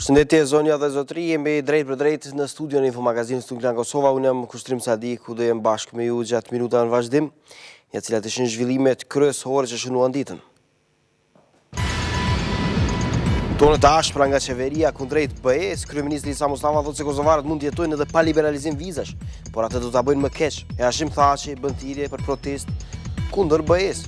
Përshëndetje zonja dhe zotri, jemi drejt për drejt në studion e infomagazinës të Klan Kosova. Unë jam Kushtrim Sadri, ku do jem bashkë me ju gjatë minuta në vazhdim, ja cilat ishin zhvillimet kryesore që shënuan ditën. Tonet ashpra nga qeveria kundrejt BE-s, kryeministri Sa Mustafa thotë se kosovarët mund të jetojnë edhe pa liberalizim vizash, por atë do ta bëjnë më keq. E Hashim Thaçi bën thirrje për protestë kundër BE-s.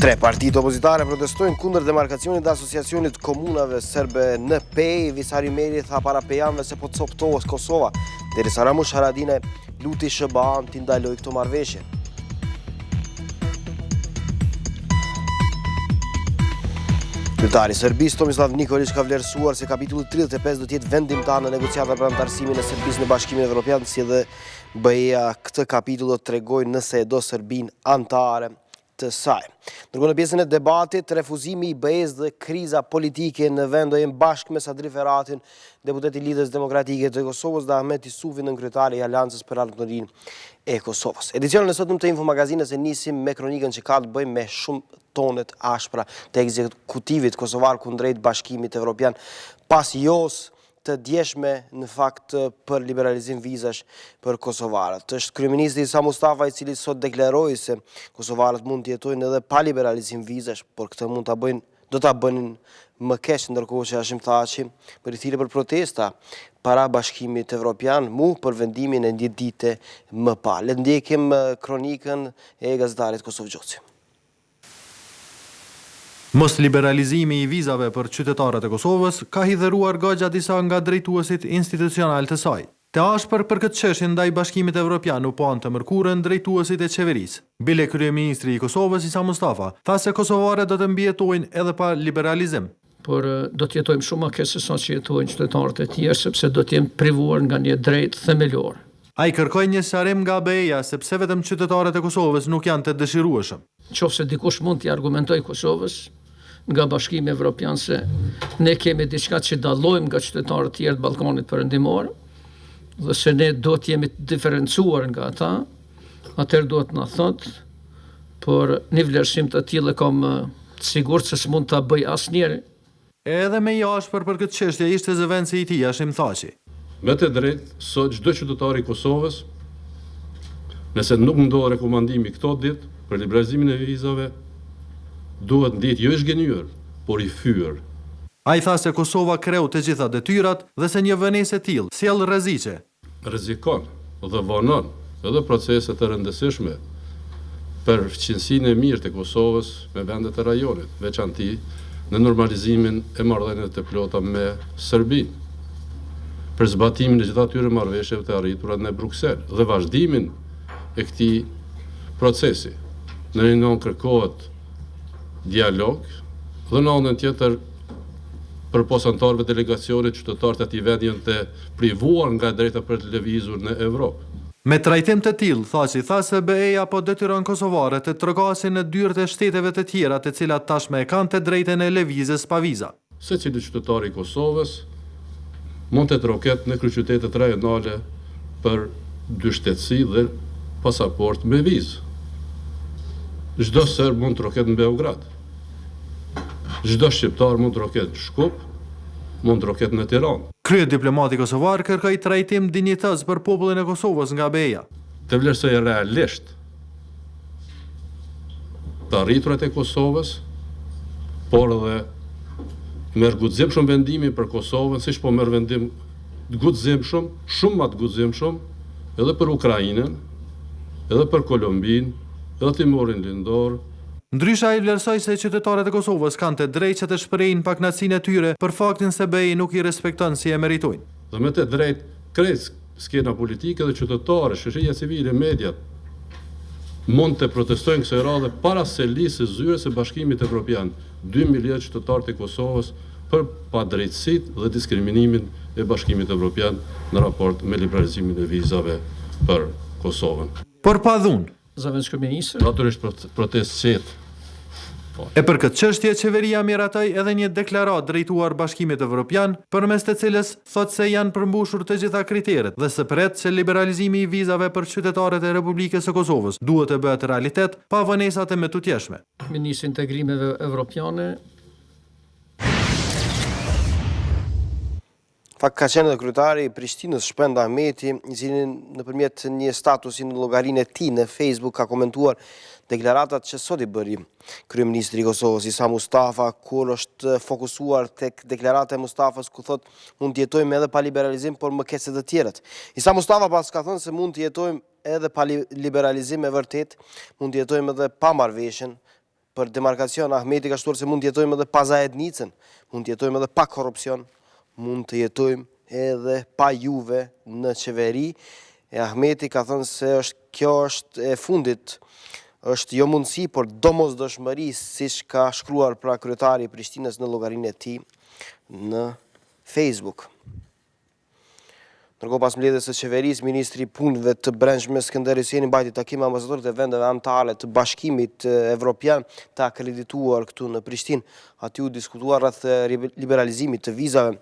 Tre partitë opozitare protestojnë kundër demarkacionit dhe asociacionit komunave serbe në Pej. Visari Meri tha para pejanve se po të coptohet Kosova, derisa Ramush Haradinaj luti SBA-n t'i ndaloj këto marrëveshje. Kryetari i Serbisë Tomislav Nikolić ka vlerësuar se kapitulli 35 do të jetë vendimtar në negociatat për anëtarësimin e Serbisë në Bashkimin Evropian, si edhe BE-ja këtë kapitull do të tregojë nëse e do Serbinë antare të saj. Ndërkohë në pjesën e debatit, refuzimi i BE-s dhe kriza politike në vend do jenë bashkë me Sadri Feratin, deputeti i Lidhjes Demokratike të Kosovës, dhe Ahmet Isufi, kryetari i Aleancës për Autonominë e Kosovës. Edicionin e sotëm të infomagazinës e nisim me kronikën që ka të bëjë me shumë tonet ashpra të ekzekutivit kosovar kundrejt Bashkimit Evropian pas jos të djeshme në fakt për liberalizim vizash për kosovarët. Është kryeministri Sa Mustafa i cili sot deklaroi se kosovarët mund të jetojnë edhe pa liberalizim vizash, por këtë do ta bënin më keq, ndërkohë që Hashim Thaçi bëri thirrje për protesta para Bashkimit Evropian për vendimin e 10 dite më parë. Le të ndjekim kronikën e gazetarit Kosovgjoci. Mos liberalizimi i vizave për qytetarët e Kosovës ka hidhëruar goxha disa nga drejtuesit institucional të saj. Të ashpër për këtë çështje ndaj Bashkimit Evropian u pan të mërkurën drejtuesit e qeverisë. Bile kryeministri i Kosovës Sa Mustafa tha se kosovarët do të mbijetojnë edhe pa liberalizim. Por do të jetojmë shumë më keq se sa që jetojnë qytetarët e tjerë, sepse do të jenë privuar nga një drejtë themelor. Ai kërkoi një sqarim nga BE-ja sepse vetëm qytetarët e Kosovës nuk janë të dëshirueshëm. Nëse dikush mund t'i argumentojë Kosovës nga Bashkimi Evropian se ne kemi diçka që dallojmë nga qytetarët tjerë të Ballkanit Perëndimor dhe se ne do të jemi të diferencuar nga ata, atëherë duhet na thotë, por një vlerësim të tillë kam të sigurt se s'mund ta bëj asnjëri. Edhe me jashpër për këtë çështje ishte zëvendësi i tij Hashim Thaçi. Me të drejtë, sot çdo qytetar i Kosovës, nëse nuk mundohet rekomandimi këto ditë për liberalizimin e vizave, duhet ndihet jo i zgjenuar, por i fyer. Ai tha se Kosova kreu të gjitha detyrat dhe se një venesë e tillë sjell rreziqe. Rrezikon dhe vonon edhe procese të rëndësishme për fqinësinë e mirë të Kosovës me vendet e rajonit, veçanti në normalizimin e marrëdhënieve të plota me Serbinë, për zbatimin e gjitha atyre marrëveshjeve të arritura në Bruksel dhe vazhdimin e këtij procesi. Në një anë kërkohet dialog dhe në anën tjetër për posantarëve delegacionit qytetarët e atij vendi janë të privuar nga drejta për të lëvizur në Evropë. Me trajtim të tillë, Thaçi tha se BE-ja po detyron kosovarët të trogasin në dyert e shteteve të tjera të cilat tashmë e kanë të drejtën e lëvizjes pa viza. Secili qytetar i Kosovës mund të troket në kryeqytetet rajonale për dy shtetësi dhe pasaport me vizë. Çdo serb mund të troket në Beograd. Çdo shqiptar mund të troket në Shkup, mund të troket në Tiranë. Kryediplomati kosovar kërkoi trajtim dinjitoz për popullin e Kosovës nga BE-ja. Të vlerësoj realisht të arriturat e Kosovës, por edhe merr guximshëm vendimin për Kosovën, siç po merr vendim guximshëm, shumë më të guximshëm, edhe për Ukrainën, edhe për Kolombinë, edhe Timorin Lindor. Ndryshe ai vlerësoi se qytetarët e Kosovës kanë të drejtë që të shprehin pakënaqësinë e tyre për faktin se BE-i nuk i respekton si e meritojnë. Dhe me të drejtë krejt skena politike dhe qytetarë, shoqëria civile, mediat mund të protestojnë kësaj radhe para selisë së zyres së Bashkimit Evropian, 2 milionë qytetarë të Kosovës për padrejtësitë dhe diskriminimin e Bashkimit Evropian në raport me liberalizimin e vizave për Kosovën. Por pa dhunë. Zëvendësministër. Natyrisht protestë qetë, E për këtë çështje, qeveria miratoi edhe një deklaratë drejtuar Bashkimit Evropian, përmes të cilës thotë se janë përmbushur të gjitha kriteret dhe se pret se liberalizimi i vizave për qytetarët e Republikës së Kosovës duhet të bëhet realitet pa vonesat e metutjeshme. Ministri i Integrimeve Evropiane Fakt ka qenë edhe kryetari i Prishtinës Shpend Ahmeti, i cili nëpërmjet një statusi në llogarinë e tij në Facebook ka komentuar deklaratat që sot i bëri kryeministri i Kosovës Isa Mustafa, kur është fokusuar tek deklarata e Mustafës ku thotë mund të jetojmë edhe pa liberalizim, por më keq se të tjerët. Isa Mustafa pas ka thënë se mund të jetojmë edhe pa liberalizim e vërtet, mund të jetojmë edhe pa marrëveshjen. Për demarkacion Ahmeti ka shtuar se mund të jetojmë edhe pa zajednicën, mund të jetojmë edhe pa korrupsion, mund të jetojmë edhe pa juve në qeveri. E Ahmeti ka thënë se kjo është e fundit, është jo mundësi, por domosdoshmëri, siç ka shkruar pra kryetari i Prishtinës në llogarinë e tij në Facebook. Ndërkohë pas mbledhjes së qeverisë, ministri i punëve të brendshme Skënder Hyjseni mbajti takim me ambasadorët e vendeve anëtare të Bashkimit Evropian të akredituar këtu në Prishtinë. Aty u diskutuar rreth liberalizimit të vizave,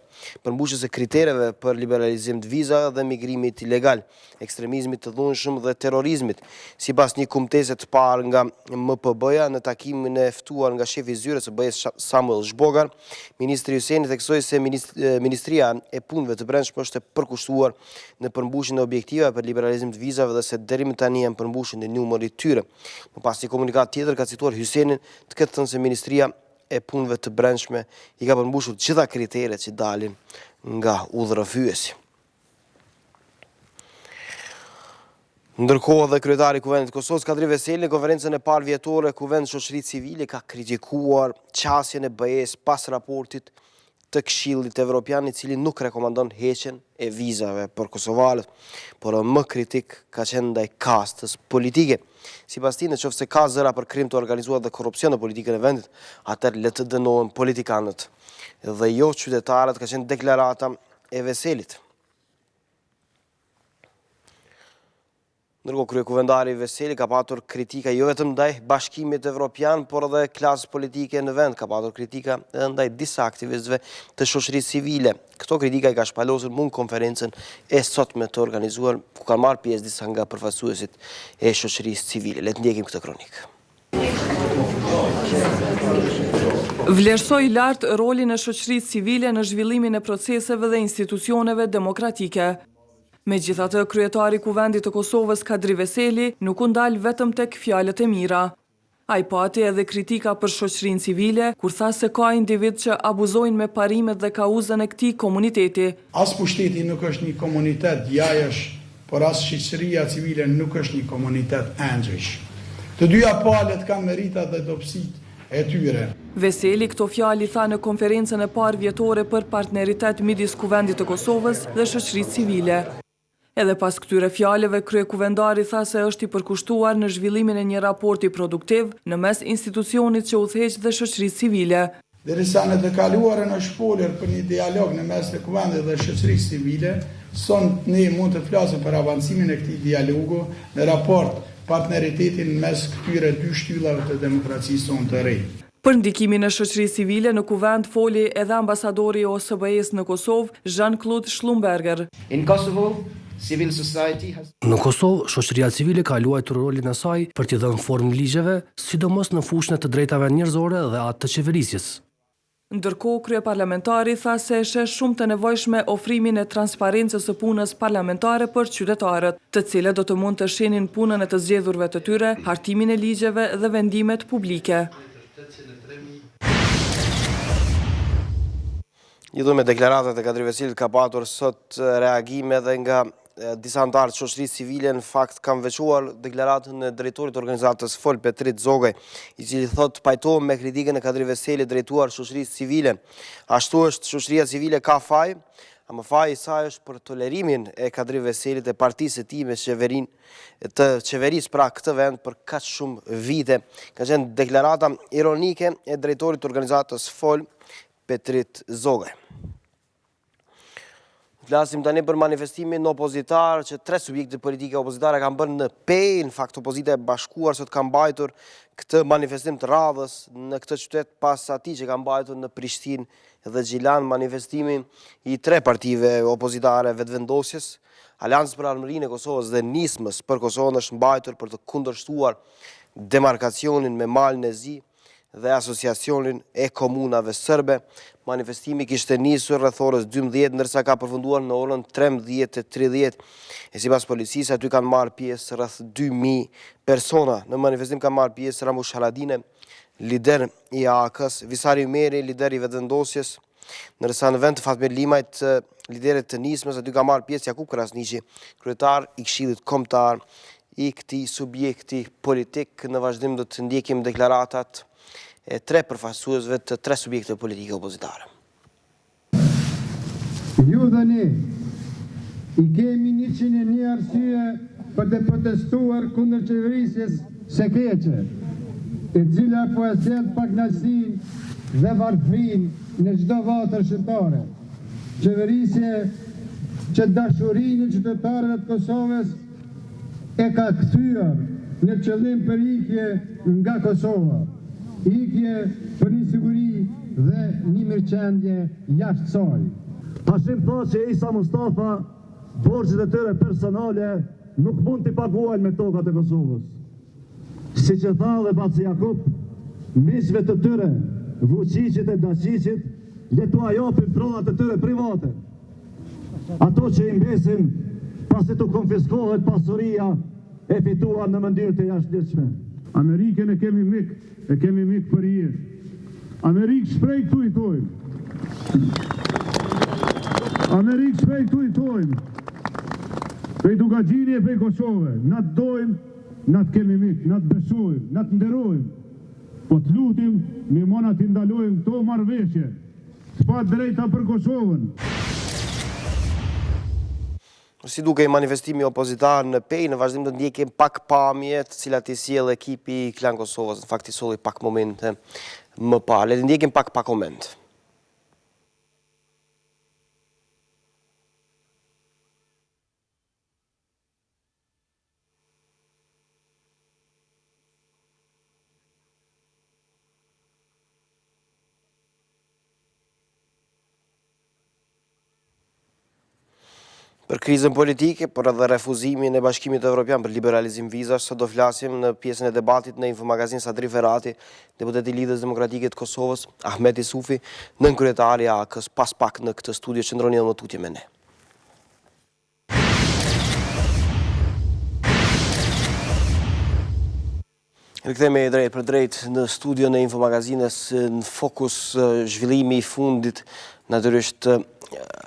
përmbushjes së kritereve për liberalizim të vizave dhe migrimit ilegal, ekstremizmit të dhunshëm dhe terrorizmit. Sipas një kumtese të parë nga MPB-ja në takimin e ftuar nga shefi i zyrës së BE-s Samuel Zhbogar, ministri Hyjseni theksoi se Ministria e Punëve të Brendshme është e përkushtuar në përmbushjen e objektivave për liberalizim të vizave dhe se deri më tani janë përmbushur në numër i tyre. Më pas një komunikat tjetër ka cituar Hyjsenin të ketë thënë se Ministria e Punëve të Brendshme i ka përmbushur gjitha kriteret që dalin nga udhërrëfyesi. Ndërkohë dhe kryetari i Kuvendit të Kosovës Sadri në konferencën e parë vjetore Kuvend Shoqërisë Civile ka kritikuar qasjen e BE-s pas raportit të Këshillit Evropian, i cili nuk rekomandon heqjen e vizave për kosovarët, por më kritik ka qenë ndaj kastës politike. Sipas tij, nëse ka zëra për krim të organizuar dhe korrupsion në politikën e vendit, atëherë le të dënohen politikanët dhe jo qytetarët, ka qenë deklarata e Veselit. Ndërkohë kryekuvendari Veseli ka patur kritika jo vetëm ndaj Bashkimit Evropian, por edhe klasës politike në vend, ka patur kritika edhe ndaj disa aktivistëve të shoqërisë civile. Këto kritika i ka shpalosur mund konferencën e sotme të organizuar, ku kanë marrë pjesë disa nga përfaqësuesit e shoqërisë civile. Le të ndjekim këtë kronikë. Vlerësoi lart rolin e shoqërisë civile në zhvillimin e proceseve dhe institucioneve demokratike. Megjithatë, kryetari i Kuvendit të Kosovës Sadri nuk u ndal vetëm tek fjalët e mira. Ai pati edhe kritika për shoqërinë civile, kur tha se ka individ që abuzojnë me parimet dhe kauzën e këtij komuniteti. As pushteti nuk është një komunitet jajësh, por as shoqëria civile nuk është një komunitet engjësh. Të dyja palët kanë meritat dhe dobësitë e tyre. Veseli këto fjali tha në konferencën e parë vjetore për partneritet midis Kuvendit të Kosovës dhe shoqërisë civile. Edhe pas këtyre fjalëve, kryekuvendari tha se është i përkushtuar në zhvillimin e një raporti produktiv në mes institucionit që udhëheq dhe shoqërisë civile. Derisa në të kaluarën është folur për një dialog në mes të Kuvendit dhe shoqërisë civile, sonte ne mund të flasim për avancimin e këtij dialogu në raport partneritetin mes këtyre dy shtyllave të demokracisë sonë të re. Për ndikimin e shoqërisë civile në Kuvend foli edhe ambasadori i OSBE-s në Kosovë, Jean-Claude Schlumberger. Në Kosovë, shoqëria civile ka luajtur rolin e saj për t'i dhënë formë ligjeve, sidomos në fushën e të drejtave njerëzore dhe atë të qeverisjes. Ndërkohë, kryeparlamentari tha se sheh shumë të nevojshme ofrimin e transparencës së punës parlamentare për qytetarët, të cilët do të mund të shihnin punën e të zgjedhurve të tyre, hartimin e ligjeve dhe vendimet publike. Lidhur me deklaratat e Sadri Veselit ka patur sot reagime edhe nga disa anëtarë të shoqërisë civile. Në fakt kanë veçuar deklaratën e drejtorit të organizatës FOL Petrit Zogaj, i cili thotë pajtohem me kritikën e Sadri Veselit drejtuar shoqërisë civile. Ashtu është, shoqëria civile ka faj, ama faji i saj është për tolerimin e Sadri Veselit e partisë së tij me të qeverisë pra këtë vend për kaq shumë vite. Ka qenë deklarata ironike e drejtorit të organizatës FOL Petrit Zogaj. Flasim tani për manifestimin opozitar që 3 subjekte politike opozitare kanë bërë në Pej, në fakt opozita e bashkuar sot kanë mbajtur këtë manifestim të radhës në këtë qytet pas atij që kanë mbajtur në Prishtinë dhe Gjilan, manifestimi i 3 partive opozitare vetëvendosjes, Aleancës për Armërinë e Kosovës dhe Nismës për Kosovën është mbajtur për të kundërshtuar demarkacionin me malin e Zi dhe asociacionin e komunave sërbe. Manifestimi kishte nisur rreth orës 12, ndërsa ka përfunduar në orën 13:30. E sipas policisë, aty kanë marrë pjesë rreth 2000 persona. Në manifestim kanë marrë pjesë Ramush Haradine, lider i AK-s, Visari Umeri, lider i vetëvendosjes, ndërsa në vend të Fatmir Limajt, liderit të Nismës, aty ka marrë pjesë Jakub Krasniqi, kryetar i Këshillit Kombëtar i këtij subjekti politik. Në vazhdim do të ndjekim deklaratat e 3 përfaqësuesve të 3 subjekte politike opozitare. Ju dhe ne i kemi 101 arsye për të protestuar kundër qeverisjes së keqe, e cila po e sjell pakënaqësinë dhe varfërinë në çdo votër shqiptare. Qeverisje që dashurinë e qytetarëve të Kosovës e ka kthyer në qëllim për ikje nga Kosova. Ikje për një siguri dhe një mirëqendje jashtë saj. Tashim tha që Isa Mustafa, borxhet e tyre personale nuk mund t'i paguajnë me tokat e Kosovës. Si që tha dhe Baci Jakub, miqve të tyre, Vučićit e Dačićit, le t'u japin pronat e tyre private. Ato që i mbesin pasi të konfiskohet pasuria e fituar në mënyrë të jashtëligjshme. Amerikën e kemi mik për jetë. Amerikë shprej këtu i tojmë. Amerikë shprej këtu i tojmë. Prej Dugagjini e prej Kosove. Na të dojmë, na të kemi mik, na të besojmë, na të nderojmë. Po të lutim, mi mona t'i ndalojmë këto marrëveshje. S'pa drejta për Kosovën. Si duke i manifestimi opozitar në Pej, në vazhdim të ndjekim pak pamje të cilat i sjell ekipi i Klan Kosovës. Në fakt i solli pak momente më parë. Le të ndjekim pak koment. Për krizën politike, por edhe refuzimin e Bashkimit Evropian për liberalizim vizash, sot do flasim në pjesën e debatit në infomagazin Sadri Ferati, deputeti i Lidhjes Demokratike të Kosovës, Ahmet Isufi, nënkryetari i AK-s, pas pak në këtë studio qëndroni edhe më tutje me ne. Rikthehemi drejt për drejt në studion e infomagazinës, në fokus zhvillimi i fundit, natyrisht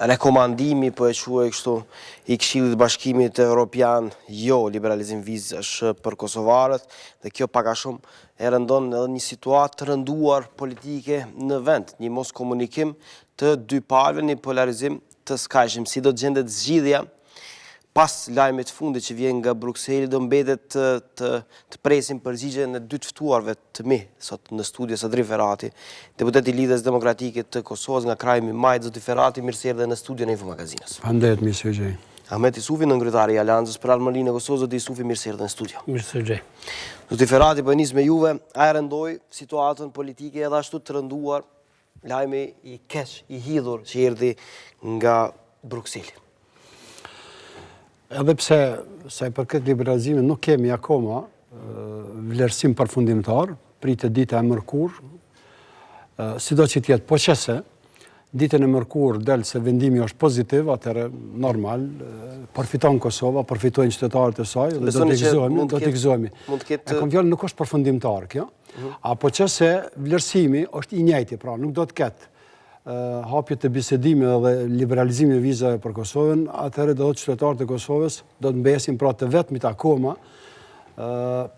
rekomandimi, po e quaj kështu, i Këshillit Bashkimit Evropian, jo liberalizim vizash për kosovarët, dhe kjo pak a shumë e rëndon edhe një situatë të rënduar politike në vend, një mos komunikim të dy palëve, një polarizim të skajshëm. Si do të gjendet zgjidhja pas lajmit fundit që vjen nga Brukseli, do mbetet të presim përgjigje në dy të ftuarve të mi, sot në studio Sadri Ferati, deputeti i Lidhjes Demokratike të Kosovës nga kraji Mimajt, zoti Ferati, mirë se erdhe në studion e infomagazinës. Faleminderit, mirë se gjej. Ahmet Isufi, nënkryetari i Aleancës për Armërinë e Kosovës, zoti Isufi, mirë se erdhe në studio. Mirë se gjej. Zoti Ferati, po nis me juve, a e rëndoi situatën politike edhe ashtu të rënduar lajmi i keq, i hidhur që erdhi nga Brukseli? Edhe pse sa i përket liberalizimit nuk kemi akoma vlerësim përfundimtar, pritet dita e mërkurë, sido që tjetë, po qëse ditën e mërkurë del se vendimi është pozitiv, atëherë normal, përfiton Kosova, përfitojnë qytetarët e saj, dhe do të gëzohemi. E kom fjallë nuk është përfundimtar kjo, apo qëse vlerësimi është i njëjti, pra nuk do të ketë hapjet të bisedime dhe liberalizimi e vizave për Kosovën, atëherë do të qytetarët e Kosovës do të mbesin pra të vetmit akoma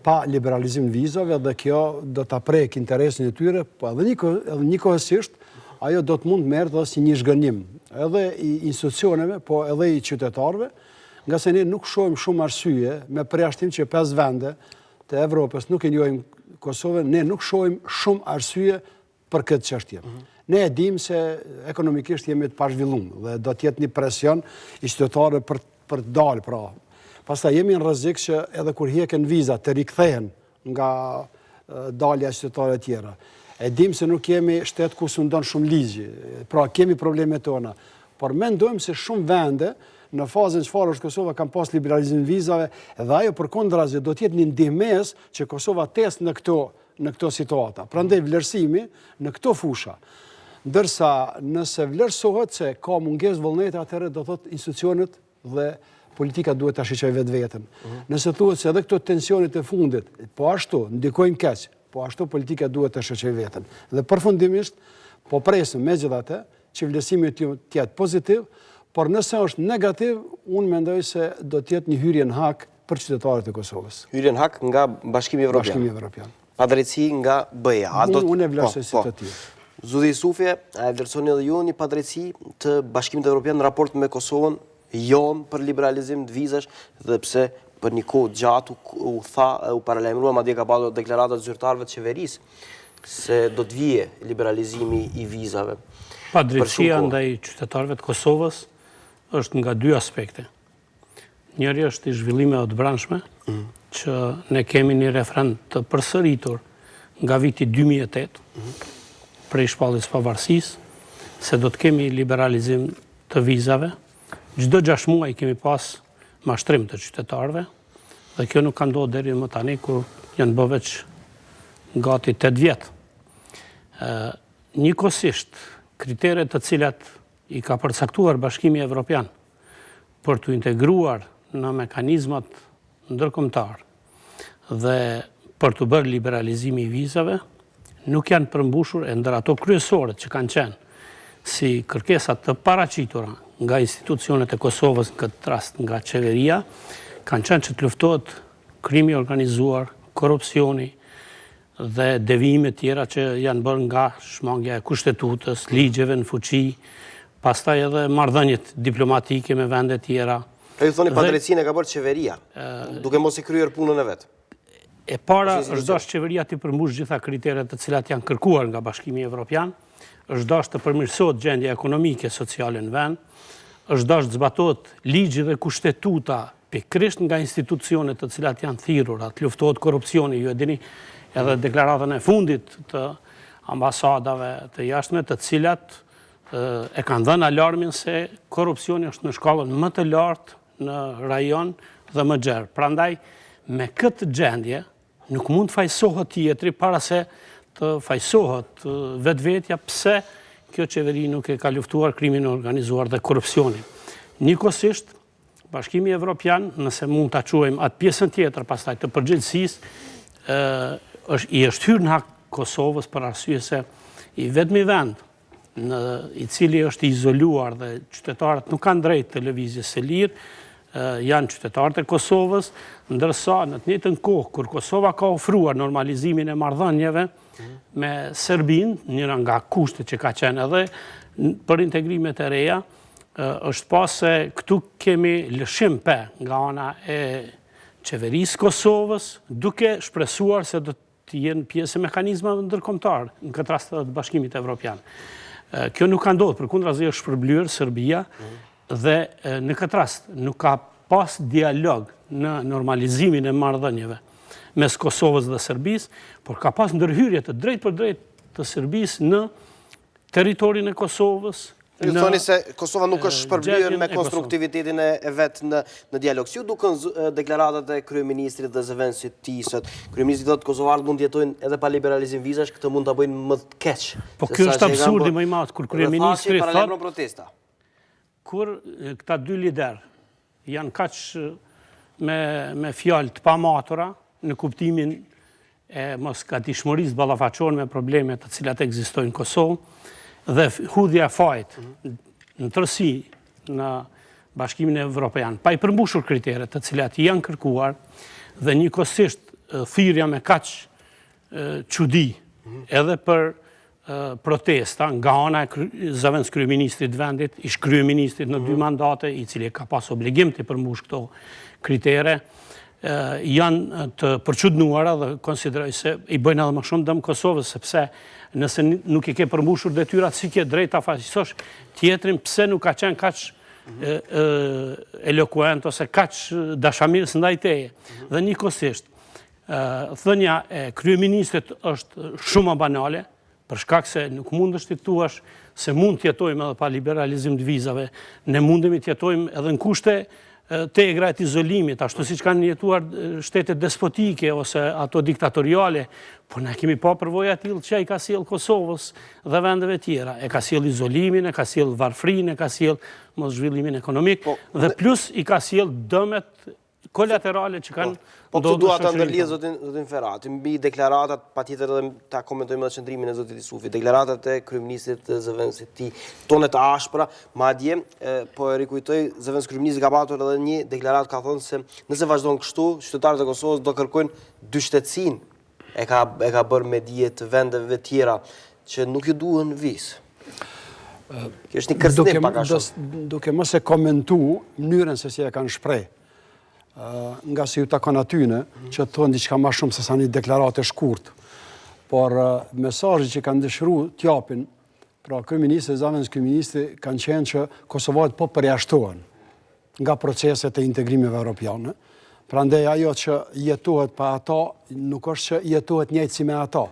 pa liberalizim vizave, dhe kjo do të prek interesin e tyre, po edhe njëkohësisht ajo do të mund merret edhe si një zhgënim, edhe i institucioneve, po edhe i qytetarëve, nga se ne nuk shohim shumë arsye, me përjashtim që 5 vende të Evropës nuk e njohin Kosovën, ne nuk shohim shumë arsye për këtë çështje. Ne e dim se ekonomikisht jemi të pazhvilluar dhe do të jetë një presion i qytetarëve për të dalë pra. Pastaj jemi në rrezik që edhe kur hiqen vizat të rikthehen nga dalja e qytetarëve të tjera. E dim se nuk jemi shtet ku sundon shumë ligji, pra kemi problemet tona, por mendojmë se shumë vende në fazën çfarë është Kosova kanë pas liberalizim vizave dhe ajo përkundrazi do të jetë një ndihmës që Kosova tes në këto situata. Prandaj vlerësimi në këto fusha. Ndërsa nëse vlerësohet se ka mungesë vullneti, atëherë do thotë institucionet dhe politika duhet ta shiqojë vetveten. Nëse thuhet se edhe këto tensionit e fundit, po ashtu ndikojnë keq, po ashtu politika duhet ta shiqojë veten. Dhe përfundimisht po presim megjithatë që vlerësimi të jetë pozitiv, por nëse është negativ, unë mendoj se do të jetë një hyrje në hak për qytetarët e Kosovës. Hyrje në hak nga Bashkimi Evropian. Pa drejtësi nga BE-ja. Unë e vlerësoj si të tillë. Zoti Isufi, a e vlerësoni edhe ju një padrejtësi të Bashkimit Evropian në raport me Kosovën, për liberalizim të vizash, dhe pse për një kohë gjatë u paralajmërua, madje ka pasur deklaratat zyrtarëve të qeverisë se do të vije liberalizimi i vizave. Padrejtësia ndaj qytetarëve të Kosovës është nga dy aspekte. Njëri është i zhvillimeve të brendshme, që ne kemi një referendum të përsëritur nga viti 2008, prej shpalljes pavarësisë, se do të kemi liberalizim të vizave. Çdo 6 muaj kemi pas mashtrim të qytetarëve, dhe kjo nuk ka ndodhur deri më tani kur janë bërë veç gati 8 vjet. Njëkohësisht, kriteret të cilat i ka përcaktuar Bashkimi Evropian për të integruar në mekanizmat ndërkombëtar dhe për të bërë liberalizimi i vizave, nuk janë përmbushur, e ndër ato kryesorët që kanë qenë si kërkesat të paraqitura nga institucionet e Kosovës, në këtë rast nga qeveria, kanë qenë që të luftohet krimi organizuar, korrupsioni dhe devijime tjera që janë bërë nga shmangja e kushtetutës, ligjeve në fuqi, pastaj edhe marrëdhëniet diplomatike me vende tjera. Ju thoni padrejtësinë e ka bërë qeveria, duke mos i kryer punën e vet. E para është dashur qeveria të përmbush gjitha kriteret të cilat janë kërkuar nga Bashkimi Evropian, është dashur të përmirësohet gjendja ekonomike sociale në vend, është dashur të zbatohet ligji dhe kushtetuta pikërisht nga institucionet të cilat janë thirrur, të luftohet korrupsioni. Ju e dini edhe deklaratën e fundit të ambasadave të jashtme, të cilat e kanë dhënë alarmin se korrupsioni është në shkallën më të lartë në rajon dhe më gjerë. Prandaj, me këtë gjendje, nuk mund të fajsohet tjetri para se të fajsohet vetvetja pse kjo qeveri nuk e ka luftuar krimin organizuar dhe korrupsionin. Njëkohësisht, Bashkimi Evropian, nëse mund ta quajmë atë pjesën tjetër pastaj të përgjegjësisë, i është hyrë në hak Kosovës për arsye se i vetmi vend i cili është izoluar dhe qytetarët nuk kanë drejt të lëvizjes së lirë, janë qytetarët e Kosovës, ndërsa në të njëjtën kohë kur Kosova ka ofruar normalizimin e marrëdhënieve me Serbinë, njëra nga kushtet që ka qenë edhe për integrimet e reja, është pas se këtu kemi lëshim nga ana e qeverisë Kosovës, duke shpresuar se do të jenë pjesë e mekanizmave ndërkombëtar, në këtë rast të Bashkimit Evropian. Kjo nuk ka ndodhur, përkundrazi është shpërblyer Serbia dhe në këtë rast nuk ka pas dialog në normalizimin e marrëdhënieve mes Kosovës dhe Serbisë, por ka pas ndërhyrje të drejtë për drejtë të Serbisë në territorin e Kosovës. Ju thoni se Kosova nuk është shpërblyer me konstruktivitetin e vet në dialog. Si ju duken deklaratat e kryeministrit dhe zëvendësit të tij sot? Kryeministri thotë kosovarët mund të jetojnë edhe pa liberalizim vizash, këtë mund ta bëjnë më të keq. Po ky është absurdi më i madh kur kryeministri thotë protesta. Kur këta dy lider janë kaq me fjalë të pamatura në kuptimin e mosgatishmërisë ballafaqore me problemet të cilat ekzistojnë në Kosovë, dhe hudhja e fajit në tërësi në Bashkimin Evropian, pa i përmbushur kriteret të cilat janë kërkuar dhe njëkohësisht thirrja me kaq çudi edhe për protesta nga ana e zëvendës kryeministrit të vendit, ish kryeministrit në 2 mandate, i cili ka pas obligim të përmbush këto kritere, janë të përçudnuara dhe konsideroj se i bëjnë edhe më shumë dëm Kosovës, sepse nëse nuk i ke përmbushur detyrat, si ke drejt ta faqësosh tjetrin, pse nuk ka qenë kaq elokuent ose kaq dashamirës ndaj teje. Dhe njëkohësisht, thënia e kryeministrit është shumë banale, për shkak se nuk mund të thuash se mund të jetojmë edhe pa liberalizim të vizave, ne mundemi të jetojmë edhe në kushte te e grajt izolimit, ashtu si që kanë jetuar shtetet despotike ose ato diktatoriale, por ne kemi pa përvoja t'il që i ka sjell Kosovës dhe vendeve tjera. E ka sjell izolimin, e ka sjell varfrin, e ka sjell mos zhvillimin ekonomik, dhe plus i ka sjell dëmet kolaterale që kanë Po këtë dua ta ndërlidh zotin Ferati, mbi deklaratat, patjetër edhe ta komentojmë edhe qëndrimin e zotit Isufi, deklaratat e kryeministrit zëvendësit të tij, tonet ashpra, madje po e rikujtoj, zëvendës kryeministri ka patur edhe një deklaratë, ka thënë se nëse vazhdon kështu, qytetarët e Kosovës do kërkojnë dyshtetësinë, e ka bërë me dije të vendeve tjera që nuk ju duhen vizë. Kjo është një kërcënim pak a shumë. Duke mos e komentu mënyrën se si e kanë shpreh, nga se ju takon atyne, që të thonë diçka ma shumë se sa një deklarate shkurt. Por mesazhi që kanë dëshiru t'japin, pra kryeministri, zëvendës kryeministri, kanë qenë që Kosovarët po përjashtohen nga proceset e integrimeve evropiane. Prandaj ajo që jetohet pa ata, nuk është që jetohet njëjtë si me ata.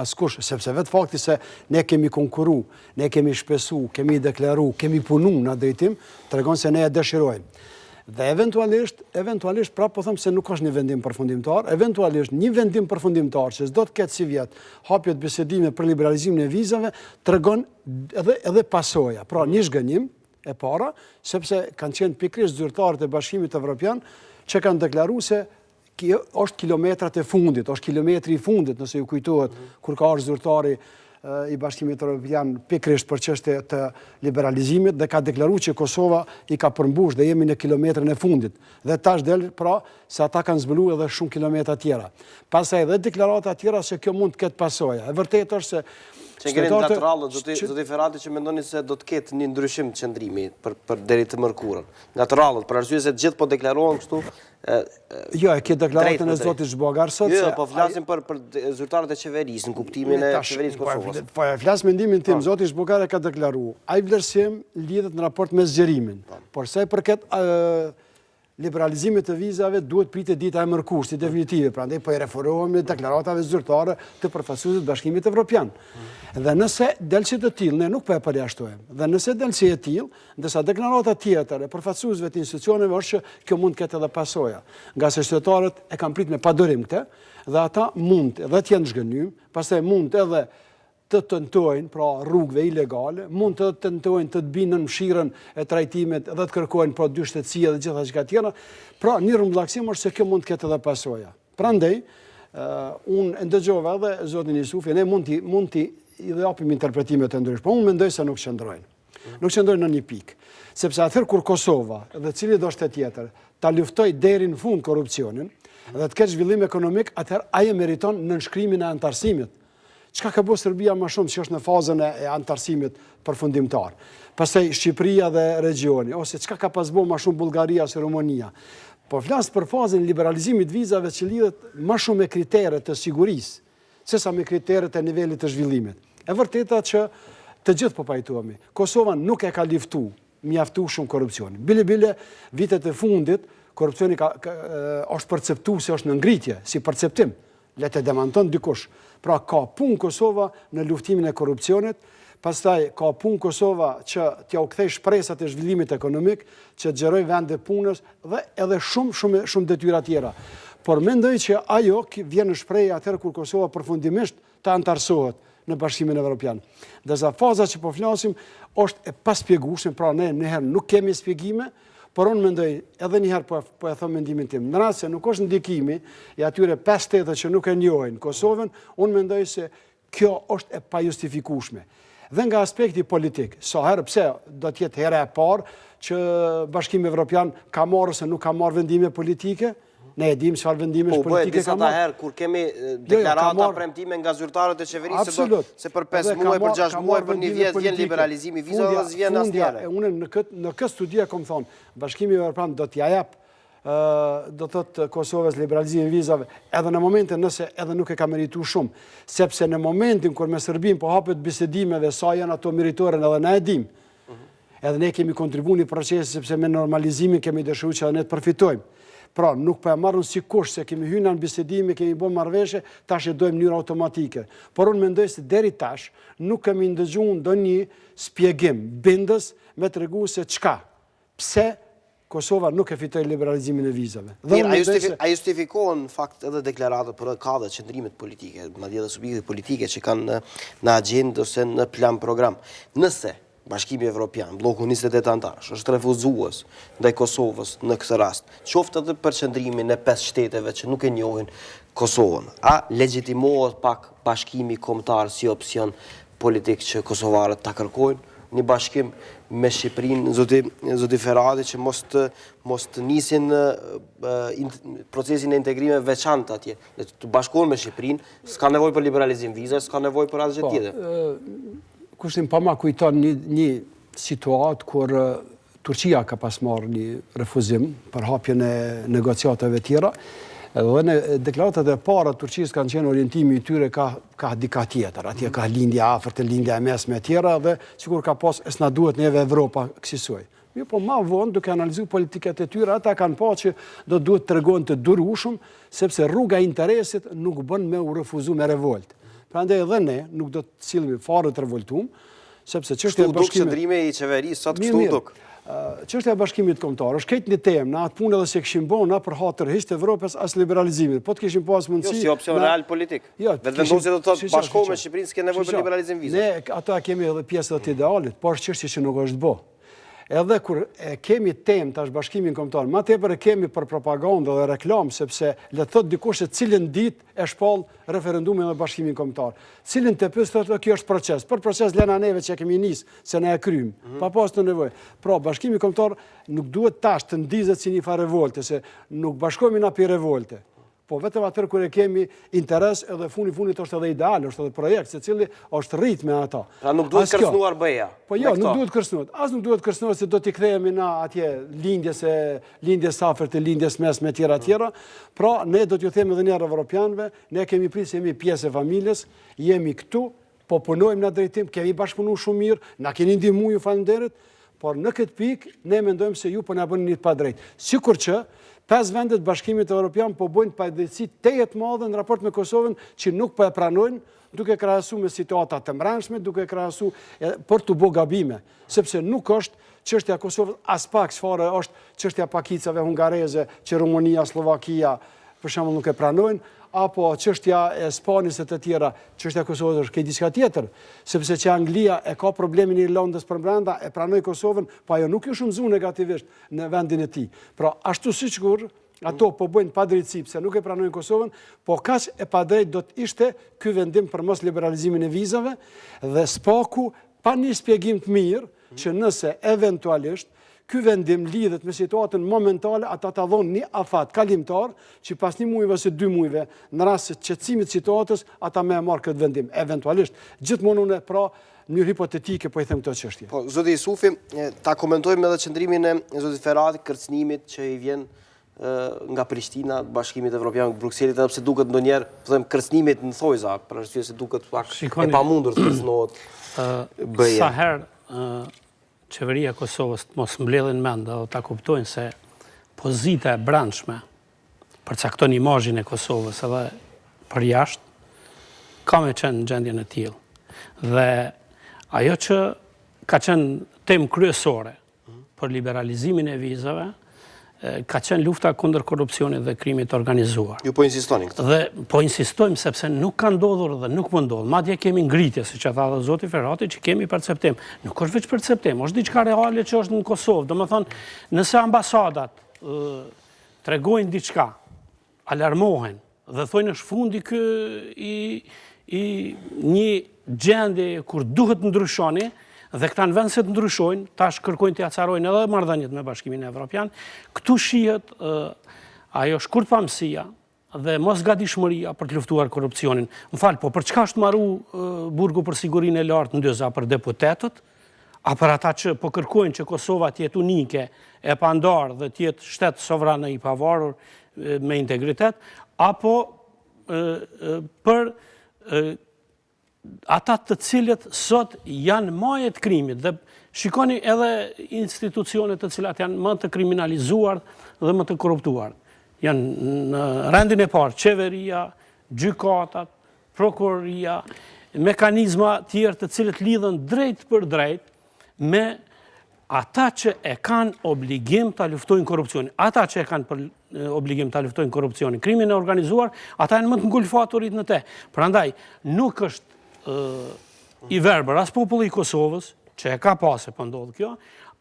Askush, sepse vetë fakti se ne kemi konkuru, ne kemi shpesu, kemi deklaru, kemi punu në drejtim, tregon se ne e dëshirojmë. Dhe eventualisht, pra po thëmë se nuk është një vendim përfundimtar, eventualisht një vendim përfundimtar që s'do të ketë si vjetë hapjet bisedime për liberalizimin e vizave, tregon edhe pasoja. Pra një zhgënjim e para, sepse kanë qenë pikrisht zyrtarët e Bashkimit Evropian që kanë deklaru se është kilometrat e fundit, është kilometri i fundit, nëse ju kujtohet kur ka është zyrtari i Bashkimit Evropian pikrisht për çështje të liberalizimit dhe ka deklaruar që Kosova i ka përmbush dhe jemi në kilometrën e fundit. Dhe tash del pra se ata kanë zbuluar edhe shumë kilometra tjera. Pastaj edhe deklarata tjera se kjo mund të ketë pasoja. E vërtetë është se që ngelen natyrallët, zoti Ferati që mendoni se do të ketë një ndryshim të qëndrimi për deri të mërkurën. Natyrallët, për arsye se të gjithë po deklarohen kështu. Jo, e ke deklaratën e zotit Zbogar sot. Jo, po flasim për zyrtarët e qeverisë, në kuptimin e qeverisë Kosovës. Po e flas mendimin tim, zoti Zbogar e ka deklaruar. Ai vlerësim lidhet në raport me zgjerimin. Por sa i përket liberalizimit të vizave duhet pritet dita e mërkurshit definitive, prandaj po i referohemi deklaratave zyrtare të përfaqësuesit të Bashkimit Evropian. Dhe nëse del si të tillë, ne nuk po e përjashtojmë. Dhe nëse del si e tillë, ndërsa deklarata tjetër e përfaqësuesve të institucioneve është që kjo mund të ketë edhe pasoja. Nga se qytetarët e kanë prit me padurim këtë, dhe ata mund edhe të jenë zhgënjym, pastaj mund edhe të tentojnë, pra rrugëve ilegale, mund të tentojnë të binë në mshirën e trajtimit dhe të kërkojnë pra dyshtetësia dhe gjitha çka tjera. Pra një rrëmbëllaksim është se kjo mund të ketë edhe pasoja. Prandaj, unë ndëgjova edhe zotin Isufi, ne mund t'i japim interpretime të ndryshme, po unë mendoj se nuk qëndrojnë. Nuk qëndrojnë në një pikë. Sepse atëherë kur Kosova dhe cili do shtet tjetër ta luftoj deri në fund korrupsionin dhe të ketë zhvillim ekonomik, atëherë ai meriton nënshkrimin e antarësimit. Çka ka bërë Serbia më shumë që është në fazën e antarësimit përfundimtar. Pastaj Shqipëria dhe regioni, ose çka ka pas bërë më shumë Bullgaria ose Rumania. Po flas për fazën e liberalizimit vizave që lidhet më shumë me kriteret të sigurisë, sesa me kriteret e nivelit të zhvillimit. E vërteta që të gjithë po pajtohemi. Kosova nuk e ka liftu, mjaftu shumë korrupsionin. Bile vitet e fundit korrupsioni është perceptuar se është në ngritje, si perceptim. Le të demanton dikush. Pra ka punë Kosova në luftimin e korrupsionit, pastaj ka punë Kosova që t'ja u kthej shpresat e zhvillimit ekonomik, që të gjeroj vende punës dhe edhe shumë detyra tjera. Por mendoj që ajo vjen në shprehje atëherë kur Kosova përfundimisht të antarësohet në Bashkimin Evropian. Ndërsa faza që po flasim është e paspjegueshme, pra ne njëherë nuk kemi shpjegime, por unë mendoj, edhe njëherë po e thëmë mendimin tim, në rast se nuk është ndikimi i atyre 5 shtete që nuk e njohin Kosovën, unë mendoj se kjo është e pajustifikueshme. Dhe nga aspekti politik, sa herë pse do të jetë hera e parë që Bashkimi Evropian ka marrë ose nuk ka marrë vendime politike, ne e dim çfarë vendimesh politike ka marrë. Po, herë kur kemi deklarata premtime nga zyrtarët e qeverisë se për 5 muaj, për 6 muaj, për një vjet vjen liberalizimi i vizave dhe s'vjen asnjëherë. Unë në këtë studi kam thonë, Bashkimi Evropian do t'ja jap do thotë Kosovës liberalizimin vizave, edhe në momentin nëse edhe nuk e ka meritu shumë, sepse në momentin kur me Serbin po hapet bisedimeve sa janë ato meritoren edhe na e dim, edhe ne kemi kontribu një procesi sepse me normalizimin kemi dëshiru që edhe ne të përfitojmë. Pra, nuk po e marrën si kusht se kemi hyrë në bisedime, kemi bën marrëveshje, tash e dojmë mënyrë automatike. Por unë mendoj se deri tash nuk kemi ndëgjuar ndonjë spjegim bindës me tregu se çka, pse Kosova nuk e fitoi liberalizimin e vizave. A justifikohen fakt edhe deklaratat për ka dhe qëndrimet politike, madje edhe subjektet politike që kanë në agjendë ose në plan program. Nëse Bashkimi Evropian, bloku 28 antarësh, është refuzues ndaj Kosovës në këtë rast, qoftë edhe për qëndrimin e 5 shteteve që nuk e njohin Kosovën, a legjitimohet pak bashkimi kombëtar si opsion politik që kosovarët ta kërkojnë? Një bashkim me Shqipërinë, zoti Ferati, që mos të nisin procesin e integrimit veçantë atje, të bashkohen me Shqipërinë, s'ka nevojë për liberalizim vizave, s'ka nevojë për asgjë tjetër. Kushtin pa ma kujton një situatë kur Turqia ka pas marrë një refuzim për hapjen e negociatave tjera, dhe në deklaratat e para Turqisë kanë qenë orientimi i tyre ka dika tjetër, atje ka lindja afërt e lindja e mesme e tjera, dhe sikur ka pas s'na duhet neve Evropa kësaj. Jo, po ma vonë duke analizuar politikat e tyre, ata kanë pa që duhet të tregojnë të durueshëm, sepse rruga e interesit nuk bën me u refuzu me revolt. Prandaj edhe ne nuk do të silemi fare të revoltuam, sepse çështja e bashkimit qëndrimi i qeverisë sot kështu duk. Çështja e bashkimit kombëtar është këtë një temë, na atë punë edhe se kishim bën na për hatër hiç të Evropës as liberalizimit. Po të kishim pas mundësi. Jo, si opsion real politik. Vetëvendosje do të thotë bashkohu me Shqipërinë, s'ke nevojë për liberalizim vizave. Ne ato kemi edhe pjesë të idealit, por është çështje që nuk është bë. Edhe kur kemi temë tash bashkimin kombëtar, ma tepër e kemi për propagandë dhe reklam, sepse le të thotë dikush se cilën ditë e shpall referendumin dhe bashkimin kombëtar. Cilën të pyet thotë kjo është proces. Për proces lëna neve që kemi nis, se ne e kryjm, pa pas të nevojë. Pra bashkimi kombëtar nuk duhet tash të ndizet si një farë revolte, se nuk bashkohemi na për revolte. Po vetëm atër kur e kemi interes edhe funit është edhe ideal, është edhe projekt, se cili është rrit me ata. Pra nuk duhet kërcënuar BE-ja. Po jo, nuk duhet kërcënuar. As nuk duhet kërcënuar se do t'i kthehemi na atje lindjes afërt e lindjes mesme tjera. Pra ne do t'ju them edhe ne evropianëve, ne kemi prisë, jemi pjesë e familjes, jemi këtu, po punojmë në drejtim, kemi bashkëpunuar shumë mirë, na keni ndihmuar, ju falenderoj, por në këtë pikë ne mendojmë se ju po na bëni një të padrejtë. Sikur që 5 vendet bashkimit evropian po bojnë padrejtësi tejet madhe në raport me Kosovën që nuk po e pranojnë, duke krahasu me situata të mbrëmshme, duke krahasu për të bë gabime, sepse nuk është çështja e Kosovës as pak çfarë është çështja e pakicave hungareze që Rumunia, Slovakia për shembull nuk e pranojnë, apo çështja e Spanjës e të tjera, çështja e Kosovës është diçka tjetër, sepse që Anglia e ka problemin e Irlandës për brenda, e pranoi Kosovën, po ajo nuk i shumëzu negativisht në vendin e tij. Pra ashtu sikur ato po bëjnë padrejtësi pse nuk e pranojnë Kosovën, po kaq e padrejt do të ishte ky vendim për mos liberalizimin e vizave dhe spaku pa një shpjegim të mirë që nëse eventualisht ky vendim lidhet me situatën momentale, ata ta dhonë një afat kalimtar që pas 1 muajve ose 2 muajve, në rast të qetësimit të situatës, ata më marr këtë vendim. Eventualisht, gjithmonë unë pra në mënyrë hipotetike po i them këtë çështje. Po zoti Isufi, ta komentojmë edhe qëndrimin e zotit Ferati kërcënimit që i vjen nga Prishtina, Bashkimit Evropian, Brukselit, edhe pse duket ndonjëherë, po them kërcënimit në thojza, për arsye se duket pak e pamundur të kërcënohet BE. Sa herë qeveria e Kosovës të mos mbledhin mend dhe ta kuptojnë se pozita e brendshme përcakton imazhin e Kosovës edhe për jashtë, ka me qenë në gjendjen e tillë. Dhe ajo që ka qenë temë kryesore për liberalizimin e vizave, ka qenë lufta kundër korrupsionit dhe krimit organizuar. Ju po insistoni këtë? Dhe po insistojmë sepse nuk ka ndodhur dhe nuk po ndodh. Madje kemi ngritje, siç e tha dhe zoti Ferati, që kemi perceptim. Nuk është vetëm perceptim, është diçka reale që është në Kosovë. Domethënë, nëse ambasadat tregojnë diçka, alarmohen dhe thonë është fundi i një gjendje kur duhet ndryshoni, dhe këta në vend se të ndryshojnë, tash kërkojnë të acarojnë edhe marrëdhëniet me Bashkimin Evropian, këtu shihet ajo shkurtpamësia dhe mosgatishmëria për të luftuar korrupsionin. Më fal, po për çka është marru burgu për sigurinë e lartë ndëza për deputetët, a për ata që po kërkojnë që Kosova tjetë unike, e pandarë dhe tjetë shtetë sovranë i pavarur me integritet, apo për ata të cilët sot janë majet krimit, dhe shikoni edhe institucionet të cilat janë më të kriminalizuar dhe më të korruptuar. Janë në rendin e parë, qeveria, gjykatat, prokuroria, mekanizma tjerë të cilët lidhen drejt për drejt me ata që e kanë obligim të luftojnë korrupsionin. Ata që e kanë për obligim të luftojnë korrupsionin, krimin e organizuar, ata janë më të ngulfaturit në te. Prandaj, nuk është i verbër as populli i Kosovës, që e ka pasë për ndodhë kjo,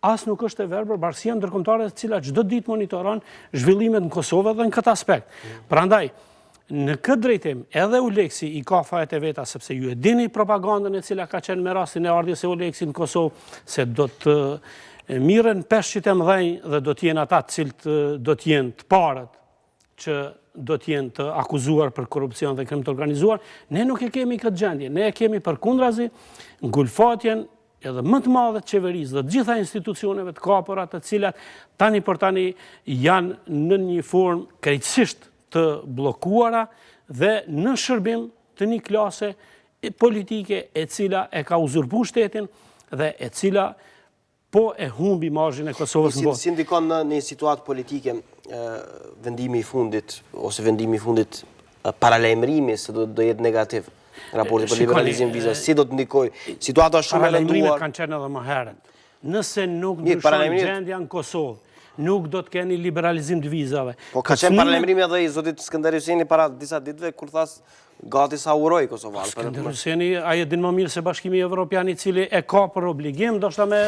as nuk është e verbër bashkia ndërkombëtare e cila çdo ditë monitoron zhvillimet në Kosovë dhe në këtë aspekt. Prandaj, në këtë drejtim, edhe Uleksi i ka fajet e veta, sepse ju e dini propagandën e cila ka qenë me rastin e ardhjes e Uleksi në Kosovë, se do të miren peshqit e mëdhenj dhe do t'jenë ata cilët do t'jenë të parët që do t'jenë të akuzuar për korrupsion dhe krim të organizuar. Ne nuk e kemi këtë gjendje, ne e kemi përkundrazi ngulfatjen edhe më të madhe të qeverisë dhe të gjitha institucioneve të kapura të cilat tani për tani janë në një formë krejtësisht të blokuara dhe në shërbim të një klase politike e cila e ka uzurpu shtetin dhe e cila po e humbi margjin e Kosovës në botë. Si ndikon në një situatë politike vendimi i fundit, ose vendimi i fundit paralajmërimi se do jetë negativ raporti për liberalizim vizës, si do të ndikoj? Situata shumë e lënduar. Paralajmërimet kanë qenë edhe më herët. Nëse nuk ndryshon gjendja në Kosovë, nuk do të keni liberalizim të vizave. Po ka qenë paralajmërimi edhe i zotit Skënder Huseni para disa ditëve kur thas gati sa uroj Kosovar. Skënder Huseni, ai e din më mirë se Bashkimi Evropian i cili e ka për obligim, ndoshta me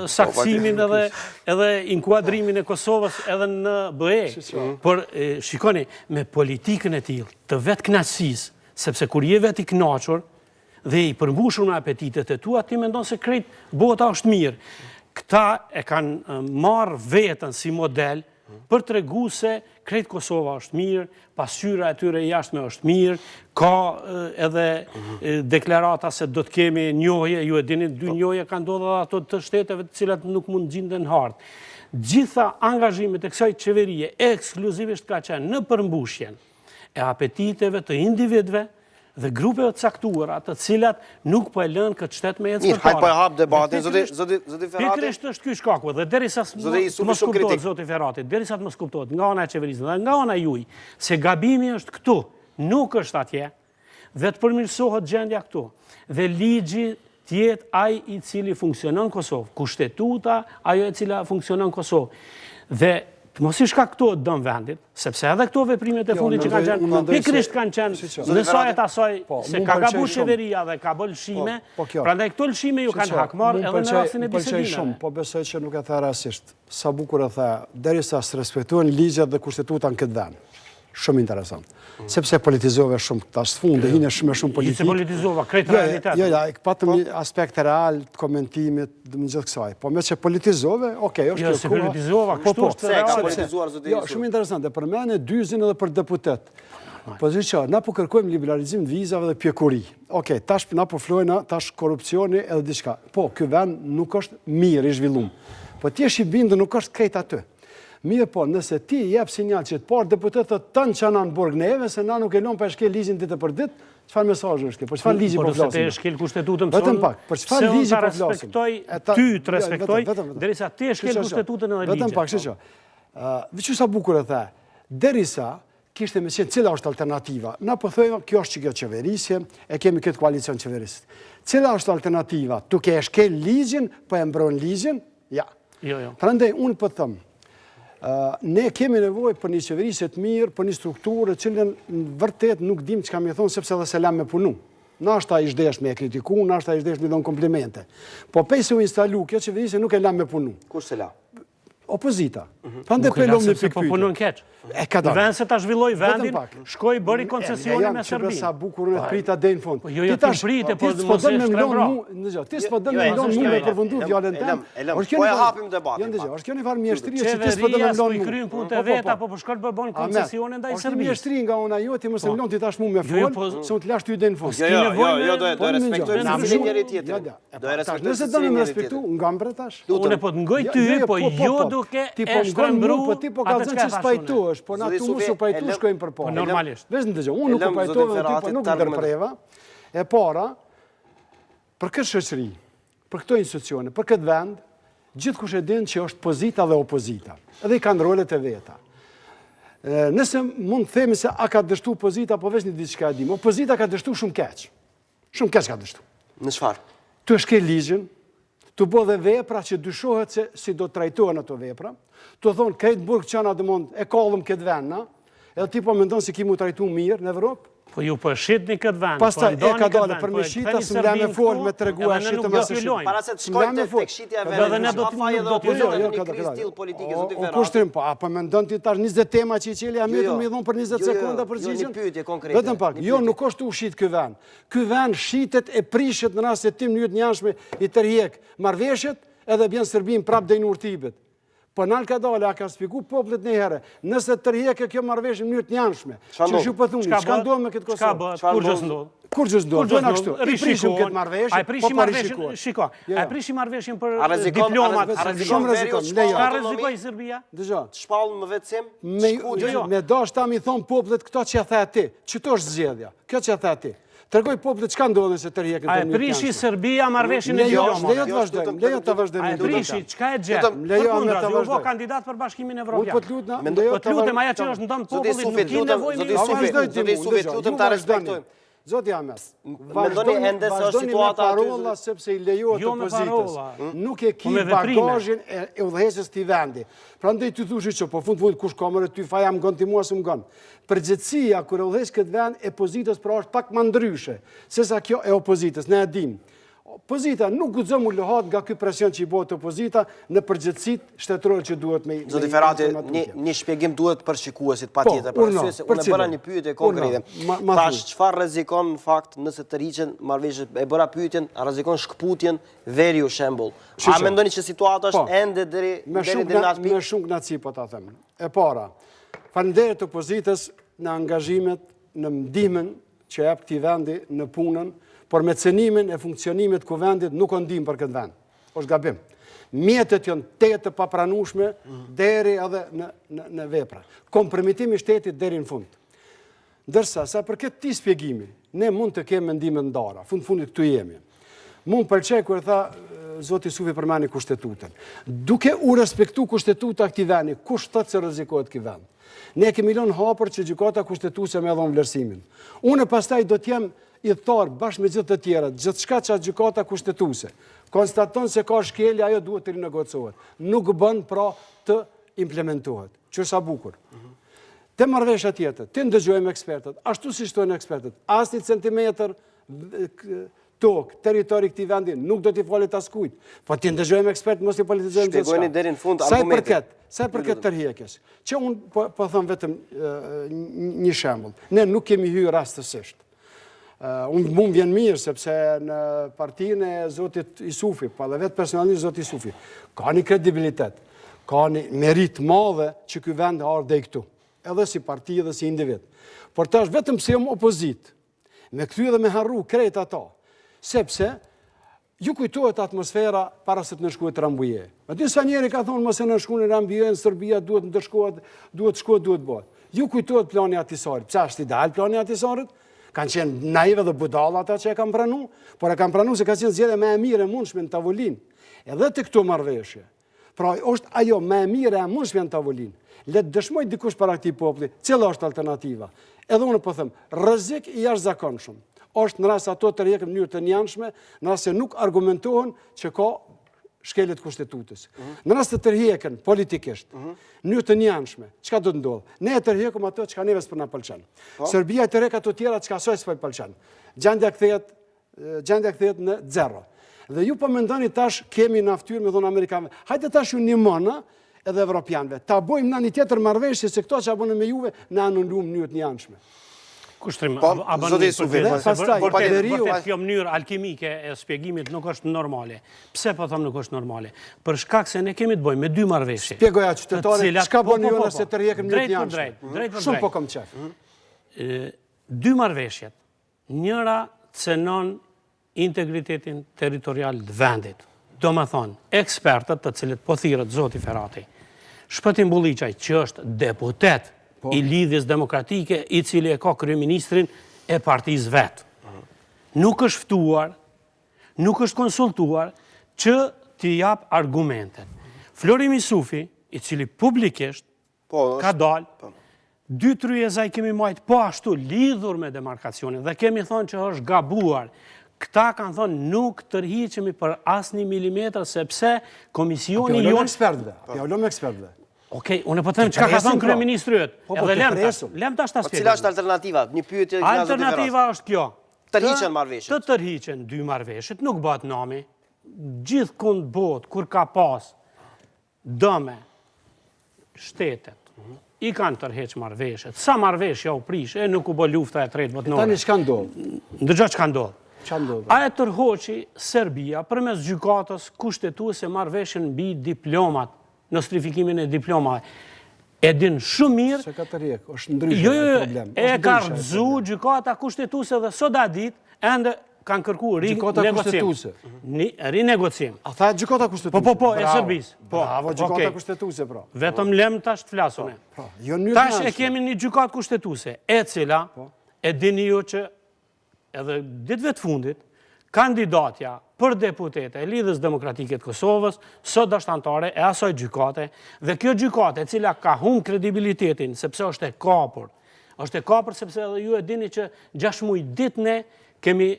saksimin edhe inkuadrimin e Kosovës edhe në BE. Por shikoni, me politikën e tillë të vetkënaqësisë, sepse kur je vet i kënaqur dhe i përmbushur me apetitet e tua, ti mendon se krejt bota është mirë. Këta e kanë marrë vetën si model për të regu se krejt Kosova është mirë, pasqyra e tyre jashtme është mirë, ka edhe deklarata se do të kemi njohje, ju e dini 2 njohje kanë ndodhur ato të shteteve të cilat nuk mund gjenden hartë. Gjitha angazhimet e kësaj qeverie ekskluzivisht ka qenë në përmbushjen e apetiteve të individëve dhe grupeve të caktuara të cilat nuk po e lënë këtë shtet me ecë përpara. Mirë, hajde po e hap debatin, zoti Ferati. Pikërisht është ky shkaku dhe derisa mos kuptohet zoti Ferati, derisa të mos kuptohet nga ana e qeverisë dhe nga ana juaj se gabimi është këtu, nuk është atje, dhe të përmirësohet gjendja këtu. Dhe ligji tjetë ai i cili funksionon në Kosovë, kushtetuta ajo e cila funksionon në Kosovë. Dhe të mos i shkaktohet dëm vendit, sepse edhe këto veprimet e fundit që kanë qenë, pikërisht kanë qenë në sajt asaj se ka gabu qeveria dhe ka bë lëshime, prandaj këto lëshime ju kanë hakmar edhe në rastin e bisedimeve. Po besoj që nuk e tha rastisht. Sa bukur e tha, derisa s'respektohen ligjet dhe kushtetuta në këtë vend. Shumë interesant. Sepse politizove shumë tash fundi, hinë shumë politik. Se politizova, krejt realitet. Jo, patëm një aspekt real të komentimit në gjithë kësaj. Po me që politizove, okej, është kjo koha. Jo, se politizova, kështu është real. Jo, shumë interesante, për mene dyzin edhe për deputet. Po zhë që, na po kërkojmë liberalizim të vizave dhe pjekuri. Okej, tash na po flojna, tash korrupsioni edhe diçka. Po, ky vend nuk është mirë i zhvillum. Po ti je i bindur nuk është krejt aty. Mirë po, nëse ti jep sinjal që të parë deputetët tënë që në burg neve, se na nuk e lon për shkel ligjin ditë për ditë, çfarë mesazhi është kjo? Për çfarë ligji po flasim? Po nëse te shkel kushtetutën vetëm pak, për çfarë ligji po flasim? Respektoj, ty të respektoj, derisa ti e shkel kushtetutën edhe ligjin. Vetëm pak, shqo. Veçu sa bukur e the, derisa kishte me qenë cila është alternativa. Na po thojmë, kjo është që kjo qeverisje, e kemi këtë koalicion qeverisë. Cila është alternativa? Duke e shkel ligjin, po e mbron ligjin? Ja. Jo. Prandaj unë po them, ne kemi nevojë për një qeverisje të mirë, për një strukturë, cilën në vërtet nuk dim çka më thon sepse edhe se lam me punu. Nashta i zhdesh me kritiku, nashta i zhdesh me dhon komplimente. Po pse u instalu kjo qeverisje nuk e lam me punu. Kush se la? opozita. Nuk e ka sepse po punon keq. E ka Në dalë. vend se ta zhvilloj vendin, shkoj bëri koncesione me Serbin. Serbinë. Sa bukur unë prita deri në fund. Jo, ti prite, po mos e shtrembro. Ti s'po dënë me lon mua me përfundu fjalën tënde. Po e hapim debatin. Është kjo një farë mjeshtrie që ti s'po dënë Qeveria me lon s'po i kryen punë të veta, po shkon bën koncesione ndaj Serbisë. Serbisë. Mjeshtri nga ona jote, mos e lon ti tash mua me fol, se unë të lash ty deri në fund. Jo, do e respektojmë cilin njëri tjetrin. Do e respektojmë Nëse do të më respektu, ngam bre tash. Unë po të ngoj ty, po jo duke e shtrembru. Po ti po kallzon që spajtohesh, po na tu mos u pajtu shkojmë për po. Normalisht. Vesh ndëgjoj, unë nuk u pajtova, ti po nuk ndërpreva. E para, për këtë shoqëri, për këto institucione, për këtë vend, gjithkush e din që është pozita dhe opozita. Edhe i kanë rolet e veta. Nëse mund të themi se a ka dështu opozita, po vesh një diçka e dim. Opozita ka dështu shumë keq. Shumë keq ka dështu. Në çfarë? Tu shkel ligjin, tu bo dhe vepra që dyshohet se si do të trajtohen ato vepra, tu thonë krejt burg që anë mund e kallëm këtë vendna, edhe ti po mendon se ki mu trajtu mirë në Evropë. Po ju po shitni këtë vend. Pastaj e ka dalë për me shita, së mle me folë, me të regua shita me së shita. Para se të shkojnë të shitja e vendit, ka faj edhe opozitën në një kriz stil politike, zoti Ferati. O kushtrim, po, apo mendon ti tash 20 tema që i qeli Ahmetin me i dhonë për 20 sekonda për gjithën? Jo, një pyetje konkrete. Vetëm pak, jo, nuk është u shit ky vend. Ky vend shitet e prishet në rast se ti mënyrë të njanshme i tërhiq marrëveshjet edhe bjen Serbin prap deri në Urtibet. Po nal ka dalë, a ka spiku popullit një herë, nëse tërhiqe kjo marrëveshje në mënyrë të njanshme, që shu po thuni, çka ndodh me këtë Kosovë? Kur gjës ndodh? Kur gjës ndodh? Do na kështu. I prishim këtë marrëveshje, po pa rishikuar. Shiko, ai prishi marrëveshjen për diplomat, shumë rrezikon. Ka rrezikoj Serbia? Dëgjoj. Të shpallën më vetësim? Me dash ta mi thon popullit këto që the ti. Çto është zgjedhja? Kjo që the ti. Tregoj popullit çka ndodhi se tërhiqën të mirë. A prishi Serbia marrëveshjen e diplomatëve? Lejo të vazhdojmë, lejo të vazhdojmë. A prishi çka e gjet? Lejo me të vazhdojmë. Ju bë kandidat për Bashkimin Evropian. Po të lutem, po të lutem ajo që është ndonë popullit nuk i nevojë. Zoti Isufi, lutem ta respektojmë. Zoti Ahmet, mendoni ende se është situata parolla sepse i lejohet opozitës. Nuk e ki bagazhin e udhëheqjes të vendi. Prandaj ty thushi që po fund kush kamerë ty faja më gon ti mua s'm gon. Përgjithësia kur udhëheq këtë vend e opozitës pra është pak më ndryshe sesa kjo e opozitës, ne e dim. Opozita nuk guxon u lohat nga ky presion që i bëhet opozita në përgjithësitë shtetërore që duhet me. Zoti Ferati, një shpjegim duhet për shikuesit patjetër, për arsye se unë bëra një pyetje konkrete. Tash çfarë rrezikon në fakt nëse tërhiqen marrëveshjet, e bëra pyetjen, a rrezikon shkputjen veriu shembull. A mendoni që situata është ende deri në atë pikë? Me shumë gnaci po ta them. E para, falënderit opozitës në angazhimet, në ndihmën që jep këtij vendi në punën, por me cenimin e funksionimit ku vendit nuk o ndim për këtë vend. Është gabim. Mjetet janë të papranueshme deri edhe në vepra. Kompromitimi i shtetit deri në fund. Ndërsa, sa për këtë ti shpjegimi, ne mund të kemi mendimet ndara. Fundit këtu jemi. Mund pëlqej kur tha zoti Isufi përmani kushtetutën. Duke u respektu kushtetuta këtij vendi, kush thotë se rrezikohet ky vend? Ne kemi lënë hapur që gjykata kushtetuese më dhon vlerësimin. Unë pastaj do të jem i tharë bashkë me gjithë të tjera, gjithçka që gjykata kushtetuese konstaton se ka shkelje, ajo duhet të rinegociohet. Nuk bën pra të implementohet. Që sa bukur. Te marrëveshja tjetër, ti ndëgjojmë ekspertët, ashtu si thonë ekspertët, asnjë centimetër tokë, territori këtij vendi nuk do t'i falet askujt. Po ti ndëgjojmë ekspertë, mos i politizojmë gjithçka. Shpjegojeni deri në fund argumentin. Sa përket tërhiqjes. Që unë po them vetëm një shembull. Ne nuk kemi hyrë rastësisht. Unë mund vjen mirë, sepse në partinë e zotit Isufi, pa dhe vetë personalisht zotit Isufi, ka një kredibilitet, ka një merit madhe që ky vend ardhe i këtu, edhe si parti dhe si individ. Por tash vetëm pse jam opozit, me këthy dhe me harru krejt ato, sepse ju kujtohet atmosfera para se të nënshkohet Rambuje. A disa njeri ka thonë mos e nënshkruan Rambuje në Serbia, duhet ndërshkohet, duhet bëhet. Ju kujtohet plani Atisarit. Pse është ideal plani Atisarit? Kanë qenë naive dhe budalla ata që e kanë pranu, por e kanë pranu se ka qenë zgjedhja më e mirë e mundshme në tavolinë. Edhe të këto marrëveshje. Pra është ajo më e mirë e mundshme në tavolinë. Le të dëshmoj dikush para këtij populli, cila është alternativa. Edhe unë po them, rrezik i jashtëzakonshëm. Është në rast ato të rrjekën në mënyrë të njanshme, në rast se nuk argumentohen që ka shkeljet kushtetutës. Në rast të tërhiqen politikisht, në mënyrë të njanshme, çka do të ndodhë? Ne e tërhiqëm ato çka neve s'po na pëlqen. Serbia tërheq ato tjera çka asaj s'po i pëlqen. Gjendja kthehet në zero. Dhe ju po mendoni tash kemi naftyrë me dhon amerikanëve. Hajde tash ju nimona edhe evropianve. Ta bojmë në një tjetër marrëveshje se këto që abonë me juve në anullum njët një anshme. Kushtrim, zoti Isufi, vërtet kjo mënyrë alkimike e spjegimit nuk është normale. Pse po thëmë nuk është normale? Për shkak se ne kemi të bojmë me dy marrëveshje. Spjegoja qytetare, çka bën ju nëse të rjekën njët një anshme? Drejt për Shumë po drejt. kom qef. Dy marrëveshjet, njëra cënon integritetin territorial të vendit. Do më thonë, ekspertët të cilët po thirët zoti Ferati, Shpëtim Bulliqaj, që është deputet i lidhjes demokratike, i cili e ka kryeministrin e partisë vetë. Nuk është ftuar, nuk është konsultuar që t'i jap argumentet. Florim Isufi, i cili publikisht ka dalë, 2-3 ezaj kemi majtë po ashtu lidhur me demarkacionin dhe kemi thonë që është gabuar. Këta kanë thonë nuk tërhiqemi për asnjë milimetër sepse komisioni jonë... Pjallom ekspertve. Okej, unë po them çka ka thënë kryeministri yt. Edhe lem tash ta spjegoj. Cila është alternativa? Një pyetje nga zoti Ferati. Alternativa është kjo. Tërhiqen marrëveshjet. Të tërhiqen dy marrëveshjet, nuk bëhet nami. Gjithkund botë kur ka pas dëme shtetet i kanë tërheq marrëveshjet. Sa marrëveshja u prish, nuk u bë lufta e tretë botërore. Tani çka ndodh? Ndëgjoj çka ndodh. A e tërhoqi Serbia përmes gjykatës kushtetuese marrëveshjen mbi diplomat, nostrifikimin e diplomave. E din shumë mirë... Se ka të rjek, është ndryshe e problem. E ka rëzu gjykata kushtetuese dhe sot a dit, ende kanë kërku rinegocim. A tha gjykata kushtetuese? Po, e Serbisë. Bravo, gjykata kushtetuese, pra. Vetëm lem tash të flasune. Tash e kemi një gjykatë kushtetuese, e cila, e dini ju që edhe ditëve të fundit, kandidatja për deputete e lidhës demokratike të Kosovës, sot dashtantare e asaj gjykate, dhe kjo gjykate e cila ka humbur kredibilitetin, sepse është e kapur. Është e kapur sepse edhe ju e dini që 6 muaj ditë ne kemi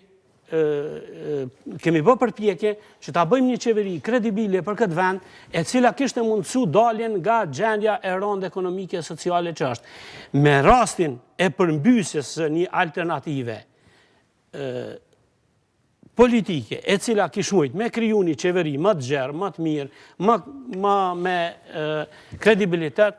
bë përpjekje që ta bëjmë një qeveri kredibile për këtë vend, e cila kishte mundësu daljen nga gjendja e rëndë ekonomike e sociale që është. Me rastin e përmbysjes së një alternative politike, e cila kishmujt me kriju një qeveri më të gjerë, më të mirë, më me kredibilitet,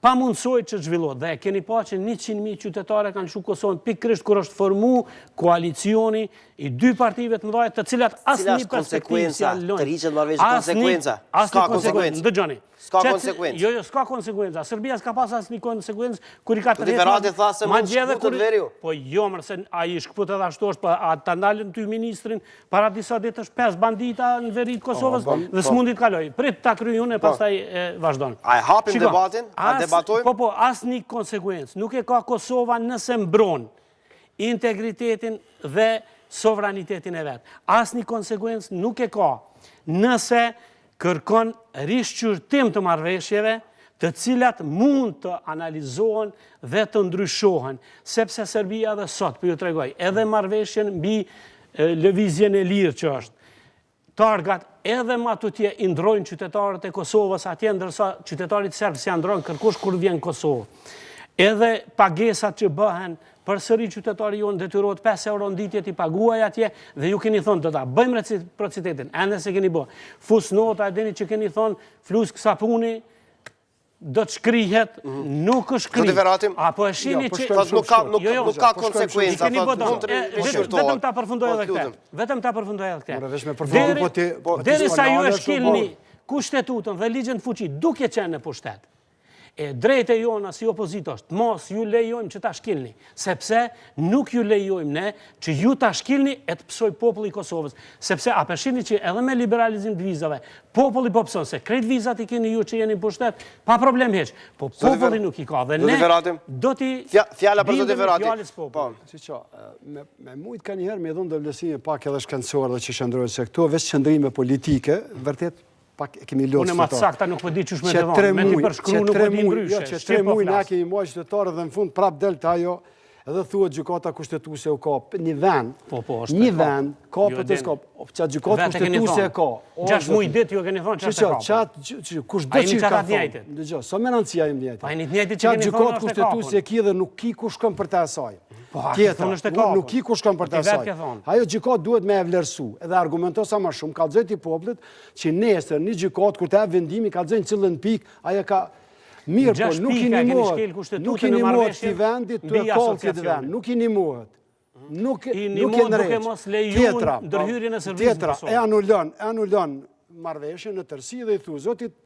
pa mundësoj që zhvillot. Dhe keni pa që 100.000 qytetare kanë shu Kosovën pikërisht kur është formu koalicioni i dy partive të mëdha të cilat asnjë perspektivë si alojnë. Tërhiqet marrëveshjet konsekwenca. Ska konsekwenca. Ndëgjoni. Ska konsekwenca. Jo, s'ka konsekwenca. Serbia s'ka pas asnjë konsekvencë kur i ka tërhequr. Ferati tha se mund shkputet veriu. Po jo, më se ai shkputet edhe ashtu është ta ndalën ty ministrin para disa ditësh 5 bandita në veri të Kosovës dhe s'mundi të kaloj. Prit ta kryejun e pastaj vazhdon. A e hapim debatin? A debatojmë? Po, asnjë konsekvencë. Nuk e ka Kosova nëse mbron integritetin dhe sovranitetin e vetë. Asnjë konsekvencë nuk e ka nëse kërkon rishqyrtim të marrëveshjeve të cilat mund të analizohen dhe të ndryshohen, sepse Serbia dhe sot, për ju tregoj, edhe marrëveshjen mbi lëvizjen e lirë që është, targat edhe ma të tje i ndrojnë qytetarët e Kosovës atje, ndërsa qytetarit serbë si ndrojnë kërkush kur vjen Kosovë. Edhe pagesat që bëhen, për sëri qytetari jonë detyrohet 5 euro nditje t'i paguaj atje, dhe ju keni thonë të ta bëjmë reciprocitetin, ende se keni bë. Fusnota, e dini që keni thonë flusk sapuni, do të shkrihet, nuk është shkrihet. Apo e shini që... Nuk ka konsekwenca. Vetëm ta përfundoj edhe këte. Deri sa ju e shkilni kushtetutën dhe ligjën të fuqi, duke qenë në pushtet. E drejtë e jona si opozit është, mos ju lejojmë që ta shkilni, sepse nuk ju lejojmë ne që ju ta shkilni e të pësoj populli i Kosovës, sepse a përshini që edhe me liberalizim të vizave, populli po pëson se krejt vizat i keni ju që jeni pushtet, pa problem heq, po populli nuk i ka, dhe ne do t'i bindëm fjalës popullit. Si që, me mujt ka njëherë me dhënë dëvlesime pak edhe shkëndësor dhe që shëndrojnë se këto, veç qëndrime politike, vërtet, pak e kemi lotës të ta. Unë ma të sakta nuk përdi qësh me devon, me t'i përshkru nuk përdi ndryshe. Që 3 muj ne kemi muaj qytetarë dhe në fund prap delta ajo Edhe thuhet gjykata kushtetuese u ka një vend, është një e ka. vend, ka për të s'ka, që gjykata kushtetuese e ka. 6 muaj ditë ju keni thonë ç'është ka. Kush do që ka thonë? Dëgjoj, sa menancia im njëjtë. Pa një të njëjtit që keni thonë gjykatë është e kushtetuese e ki dhe nuk ki kush shkon për të asaj. Tjetër, nuk ki kush shkon për të asaj. Ajo gjykatë duhet me e vlerësu, edhe argumento sa më shumë, kallëzoj ti popullit që nesër një gjykatë kur të jap vendimi kallëzojnë cilën pikë, ajo ka mirë, po nuk i nimohet ti vendit të kollë këtë vend, nuk i nimohet. Nuk e nërreq. Tjetra, e anullon marrëveshjen në tërësi dhe i thu, zotit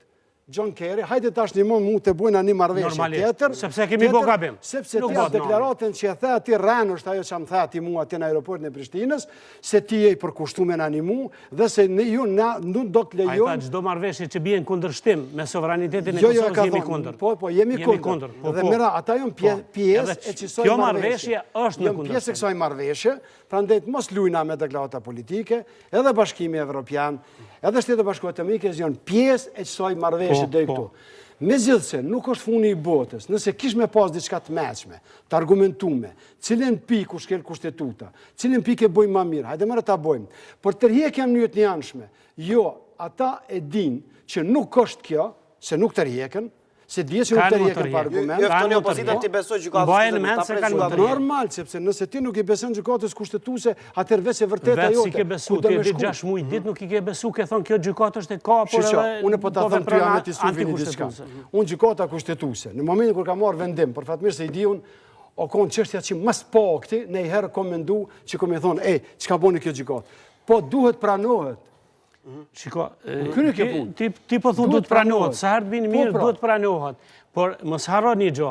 John Kerry, hajde tash një mu të bujna një marrëveshje tjetër. Sepse kemi bo gabim. Sepse ti atë deklaratën që e the ati rrenë është ajo që më the ati mu ati në aeroportin e Prishtinës, se ti e i përkushtu me në një mu, dhe se ju nuk do të lejon... A i tha gjdo marrëveshje që bjen kundërshtim me sovranitetin e Kosovës jemi kundër. Po, jemi kundër. Dhe mira, ata jom pjesë e qësoj marrëveshje. Jom pjesë e kësoj marrëveshje, pra ndajt mos lujna me deklarata politike, edhe Bashkimi Evropian, edhe Shtetet Bashkuara të Amerikës janë pjesë e kësaj marrëveshje deri këtu. Megjithse nuk është funi i botës, nëse kish me pas diçka të mëshme, të argumentume, cilën pikë u shkel kushtetuta, cilën pikë e bëjmë më mirë, hajde më ta bëjmë. Por tërheqja në mënyrë të janshme, jo, ata e dinë që nuk është kjo, se nuk tërheqën, se dje që nuk tërheqën pa argument. Ftoni opozitën ti besoj gjykatës. Normal, sepse nëse ti nuk i beson gjykatës kushtetuese, atëherë vetë se vërteta jote. Vetë si ke besu, ti ditë 6 muaj ditë nuk i ke besu, ke thonë kjo gjykatë është e kapur edhe... Unë po ta them ty Ahmet Isufi një diçka. Unë gjykata kushtetuese, në momentin kur ka marrë vendim, për fatmirë se i diun, o konë çështja që më pakti në një herë kom mendu që kom i thonë, çka boni kjo gjykatë? Po duhet pranohet. Shiko, ti po thu duhet pranohet, sa herë të bini mirë duhet pranohet, por mos harro një gjo,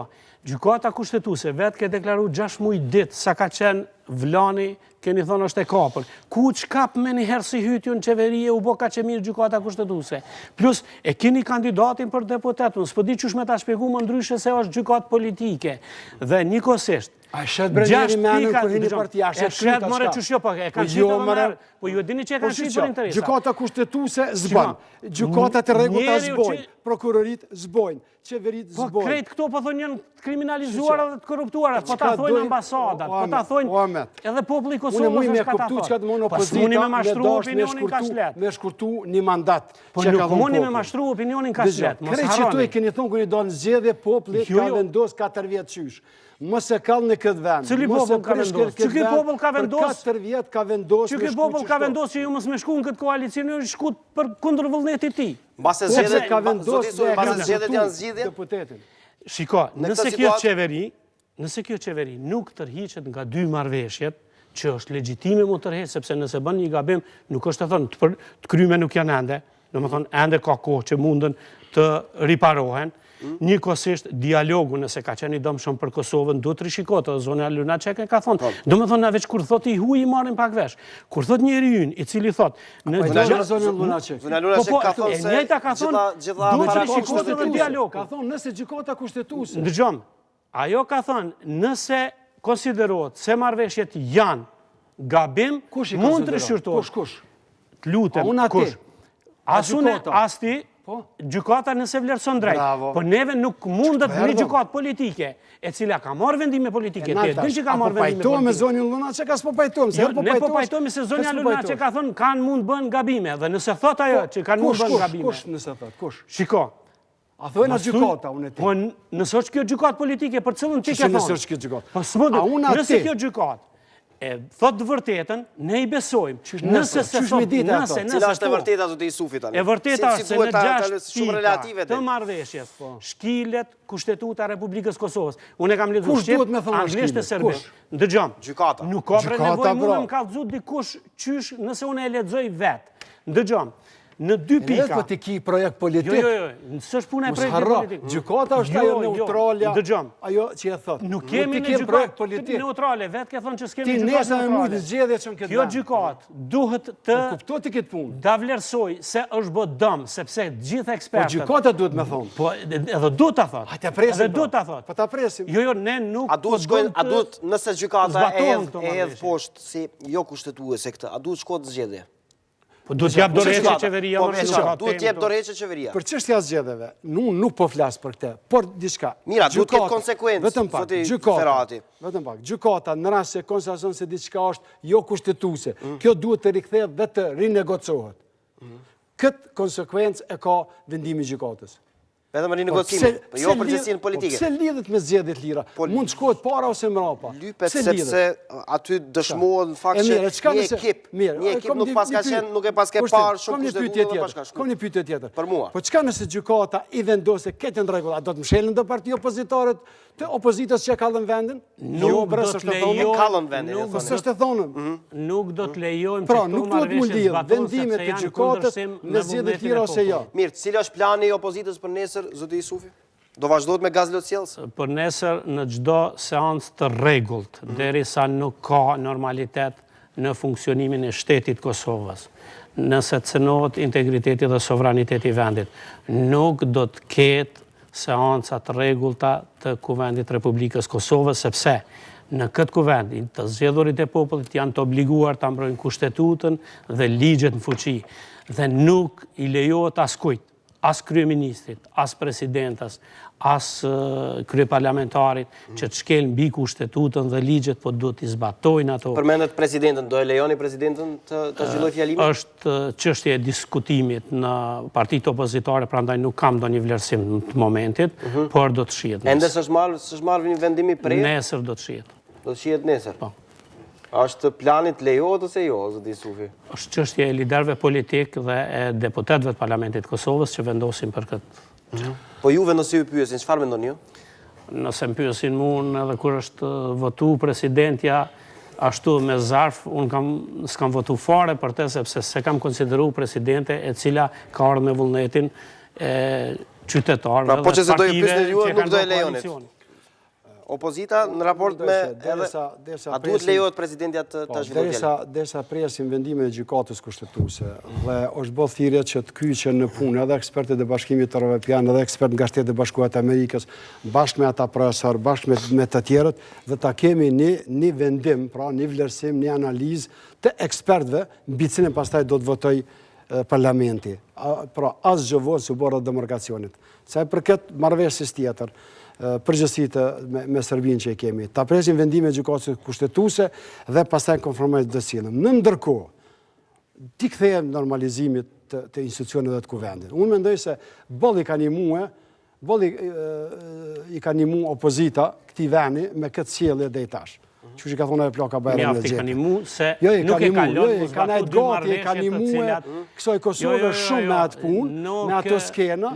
gjykata kushtetuese vetë ke deklaru 6 muaj ditë sa ka qenë Vlani, keni thonë është e kapër. Ku qkap me një herë si hytju në qeverie u bo ka që mirë gjykata kushtetuese. Plus, e keni kandidatin për deputetun, s'po di qysh me ta shpjegu më ndryshe se është gjykatë politike. Dhe njëkohësisht, a shetë brendjeri me anën kër hini partia, e shetë mëre që shjo, e kanë qitë dhe mëre, po ju e dini që e kanë qitë për interesa. Gjykata kushtetuese zbën, gjykata të rregullta zbojnë, prokurorit zbojnë, qeverit zbojnë. Po krejt këto po thonë janë kriminalizuara dhe të korruptuara, po ta thonë ambasadat, po ta thonë edhe populli i Kosovës është ka ta thonë. Po s'muni me mashtru opinionin ka shlet. Me shkurtu një mandat. Po nuk muni me mashtru opinionin ka shlet. Krejt që tu e keni thonë kër i do në zgjedhje, populli ka vendos 4 vjetë qysh. Mos e kallë në këtë vend. Cili popull ka vendos? Që këtë popull ka vendos? Për 4 vjetë ka vendos. Që këtë popull ka vendos që ju mos me shku në këtë koalicion, ju shku për kundër vullnetit ti. Mbase zgjedhjet janë zgjidhje deputetin. Shiko, nëse kjo qeveri nuk tërhiqet nga 2 marrëveshjet, që është legjitime mu tërheq, sepse nëse bën një gabim, nuk është të thonë, të kryme nuk janë ende, në më thonë, ende ka kohë që mundën të riparohen, njëkohësisht dialogu nëse ka qenë i dëmshëm për Kosovën, do të rishikotë, dhe zonja Lunacek e ka thonë, do më thonë na veç kur thot i huj i marim pak vesh, kur thot njeri ynë, i cili thot, zonja Lunacek ka thonë se njëta ka thonë, do të rishikotë dhe dialog. Ka thonë nëse gjykata kushtetuese. Ndëgjom, ajo ka thonë, nëse konsiderohet se marrëveshjet janë gabim, mund të rishirtohet. Kush? Të lutem, kush? Asune, asti, gjykata nëse vlerëson drejt, po neve nuk mundet një gjykatë politike, e cila ka marrë vendime politike, te din që ka marrë vendime politike. A po pajtojmë me zonjën Lunacek, as po pajtojmë. Ne po pajtojmë se zonja Lunacek ka thonë kanë mund bën gabime, dhe nëse thot ajo që kanë mund bën gabime. Kush nëse thot, kush? Shiko. A thojnë a gjykata, unë e ti. Po nëse është kjo gjykatë politike, për cilën ti ke thonë. Nëse është kjo gjykatë. Po s'mundet, nëse kjo gjykatë, e thot vërtetën, ne i besojmë. Nëse se thot, cila është e vërteta të Isufi tani? E vërteta është se në 6 pika të marrëveshjes shkilet Kushtetuta e Republikës Kosovës. Unë e kam lidhur shqip, anglisht e serbisht. Ndëgjom, nuk ka për nevojë mua më kallëzu dikush qysh nëse unë e lexoj vetë. Ndëgjom, në 2 pika. Po ti ki projekt politik. Jo, s'është puna e projektit politik. Gjykata është ajo neutrale. Dëgjom. Ajo që e thot. Nuk kemi në gjykatë neutrale, vetë ke thonë që s'kemi gjykatë neutrale. Ti nesër me mujtë zgjedhje që në këtë. Kjo gjykatë duhet të kuptoj ti këtë punë. Ta vlerësoj se është bë dëm, sepse gjithë ekspertët. Po gjykata duhet më thonë. Po edhe duhet ta thot. Hajde presim. Edhe duhet ta thot. Po ta presim. Jo, ne nuk. A duhet nëse gjykata e hedh poshtë si jo kushtetuese këtë, a duhet shkohet zgjedhje? Po duhet t'jap dorëheqje qeveria, duhet t'jap dorëheqje qeveria. Për çështja e zgjedhjeve, nuk po flas për këtë, por diçka. Mira, duhet të ketë konsekuencë. Vetëm pak, Ferati. Vetëm pak. Gjykata në rast se konstaton se diçka është jo kushtetuese, kjo duhet të rikthehet dhe të rinegocohet. Këtë konsekuencë e ka vendimi i gjykatës. Vetëm rinegocime, po jo procesinë politike. Pse lidhet me zgjedhjet lira? Mund shkohet para ose mrapa. Lypet sepse aty dëshmohet në fakt që një ekip nuk paska qenë, nuk e paska parë shumë kushtetuar dhe paska shkuar. Kam një pyetje tjetër. Për mua. Po çka nëse gjykata i vendosë këtë në rregull, a do të mshelën do parti opozitare të opozitës që kallën vendin? Nuk do të lejojmë kallën vendin. Po s'është e thonëm. Nuk do të lejojmë pra, nuk duhet mund lidh vendimet e gjykatës me zgjedhjet lira ose jo. Mirë, cili është plani i opozitës për nesër, zoti Isufi? Do vazhdohet me gaz lotësjellës? Për nesër në çdo seancë të rregullt, derisa nuk ka normalitet në funksionimin e shtetit Kosovës, nëse cënohet integriteti dhe sovraniteti i vendit, nuk do të ketë seanca të rregullta të Kuvendit Republikës Kosovës, sepse në këtë kuvend të zgjedhurit e popullit janë të obliguar ta mbrojnë kushtetutën dhe ligjet në fuqi dhe nuk i lejohet askujt, as kryeministrit, as presidentas, as kryeparlamentarit që të shkelin mbi kushtetutën dhe ligjet, po duhet i zbatojnë ato. Përmendet presidentën, do e lejoni presidentën të zhvilloj fjalimin? Është çështje e diskutimit në partitë opozitare, prandaj nuk kam ndonjë vlerësim në të momentit, por do të shihet. Ende s'është marrë një vendim i prerë? Nesër do të shihet. Do të shihet nesër? Po. Është planit lejohet ose jo, zoti Isufi? Është çështje e liderëve politik dhe e deputetëve të Parlamentit të Kosovës që vendosin për këtë. Po juve nëse ju pyesin, çfarë mendoni ju? Nëse më pyesin mua edhe kur është votu presidentja ashtu me zarf, unë s'kam votu fare për të, sepse se kam konsideru presidente e cila ka ardhur me vullnetin e qytetarëve dhe partive që kanë bërë koalicion. Opozita në raport me a duhet lejohet presidentja të zhvillojë? Derisa presim vendimin e gjykatës kushtetuese dhe është bërë thirrje që të kyqen në punë edhe ekspertët e Bashkimit Evropian edhe ekspertë nga Shtetet e Bashkuara të Amerikës, bashkë me ata profesor, bashkë me të tjerët, dhe ta kemi një vendim, pra një vlerësim, një analizë të ekspertëve mbi cilën pastaj do të votoj parlamenti. Pra asgjë vonë së bora demarkacionit. Sa i përket marrëveshjes tjetër, përgjësitë me Serbinë që e kemi. Ta presim vendime gjykatës kushtetuese dhe pastaj konformojmë të cilën. Në ndërkohë, ti kthehem normalizimit të institucioneve të kuvendit. Unë mendoj se bolli i ka nimu opozita këtij vendi me këtë sjellje deri tash. Që ka thonë e ploka bajrën në zjetë. Nuk e kalon, ka najtë gati, e ka nimu kësoj Kosovë shumë me atë punë, me ato skena.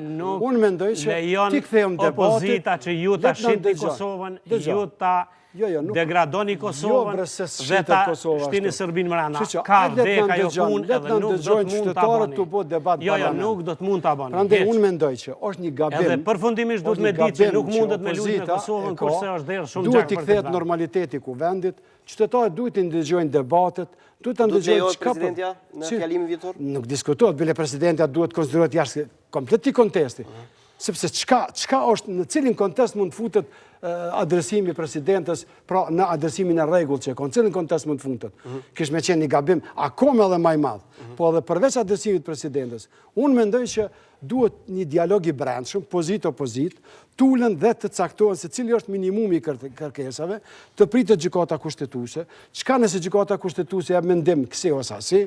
Unë mendoj që ti këthejmë debatit. Opozita që ju ta shqiti Kosovën, ju ta degradoni Kosovën dhe ta shtini Serbinë mrena. Ka vdek ajo punë edhe nuk do të mund të aboni. Jo, nuk do të mund të aboni. Prandaj unë mendoj që është një gabim. Edhe përfundimisht duhet me ditë që nuk mundet me luajtur me Kosovën kurse është derë shumë duhet i kthehet normaliteti ku vendit, qytetarët duhet të ndëgjojnë debatet, duhet të ndëgjojnë çka presidentja në fjalimin vjetor? Nuk diskutohet, bile presidentja duhet konsiderohet jashtë kompleti kontesti. Sepse çka është, në cilin kontest mund të futet adresimi presidentës, pra në adresimin e rregull që në cilin kontest mund të futet. Kish me qenë një gabim akoma edhe më i madh. Po edhe përveç adresimit presidentës, unë mendoj që duhet një dialog i brendshëm, pozit-opozit, tulen dhe të caktohen se cili është minimumi i kërkesave, të pritet gjykata kushtetuese, çka nëse gjykata kushtetuese jep mendim kësi ose asi,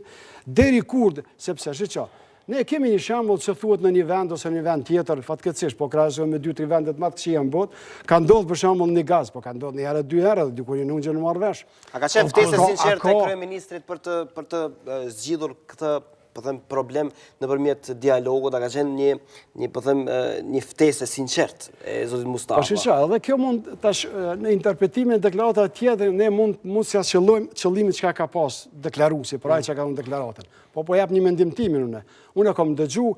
deri kur, sepse shiqo, ne kemi një shembull që thuhet në një vend ose në një vend tjetër, fatkeqësisht, po krahasohet me 2-3 vendet më të këqija në botë, ka ndodhur për shembull në Gaz, po ka ndodhur një herë, 2 herë, dhe dikur nuk gjë në marrë vesh. A ka qenë ftesë sinqerte e kryeministrit për të zgjidhur këtë problem nëpërmjet dialogut, a ka qenë një ftesë sinqert e zotit Mustafa? Po shiqo, edhe kjo mund tash në interpretimin e deklaratave tjetër ne mund s'ja qëllojmë qëllimin çka ka pas deklaruesi, për ai çka ka dhënë deklaratën. Po jap një mendim timin unë. Unë kam dëgju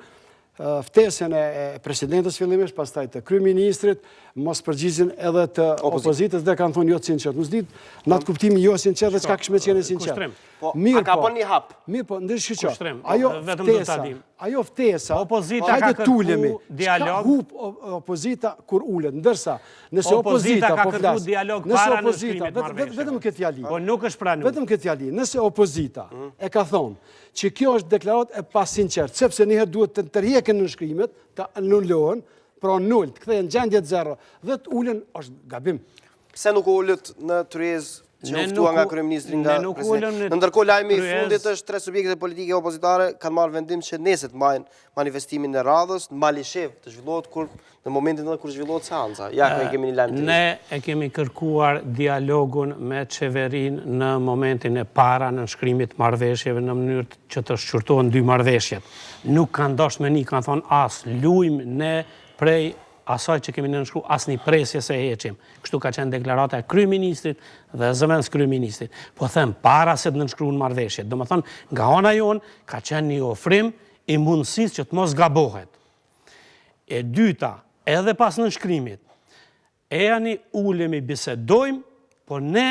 ftesën e presidentës fillimisht, pastaj të kryeministrit, mos përgjigjen edhe të opozitës dhe kanë thonë jo të sinqert. Mos ditë, në atë kuptimi jo sinqert dhe çka kishme qenë sinqert. A ka bën një hap? Mirë po, ndryshë Kushtrim, ajo vetëm do ta dim. ajo ftesa, Opozita ka kërku dialog. Hub opozita kur ulet, ndërsa nëse Opozita opozita ka po kërku flas, dialog nëse para opozita, nënshkrimit marrëveshjeve. vetëm këtë fjali. Po nuk është pranuar. Vetëm këtë fjali, nëse opozita e ka thonë që kjo është deklarat e pa sinqert, sepse njëherë duhet të tërhiqen nënshkrimet, të anullohen, pra nul, të kthehen gjendje të zero, dhe të ulen është gabim. Pse nuk ulet në tryezë që oftua nga kryeministri nga presidenti? Ndërkohë lajmi i fundit është 3 subjekte politike opozitare kanë marrë vendim që nesër të marrin manifestimin e radhës në Malishev të zhvillohet në momentin kur zhvillohet seanca. Ja ku kemi një lajm të ri. Ne e kemi kërkuar dialogun me qeverinë në momentin e para në nënshkrimit marrëveshjeve në mënyrë që të shqyrtohen 2 marrëveshjet. Nuk kanë dashur me kanë thonë as lujm ne prej asaj që kemi nënshkru asnjë presje se heqim. Kështu ka qenë deklarata e kryeministrit dhe zëvendës kryeministrit. Po them para se të nënshkruhen marrëveshjet. Domethënë, nga ana jon ka qenë një ofrim i mundësisë që të mos gabohet. E dyta, edhe pas nënshkrimit, ani ulemi bisedojmë, po ne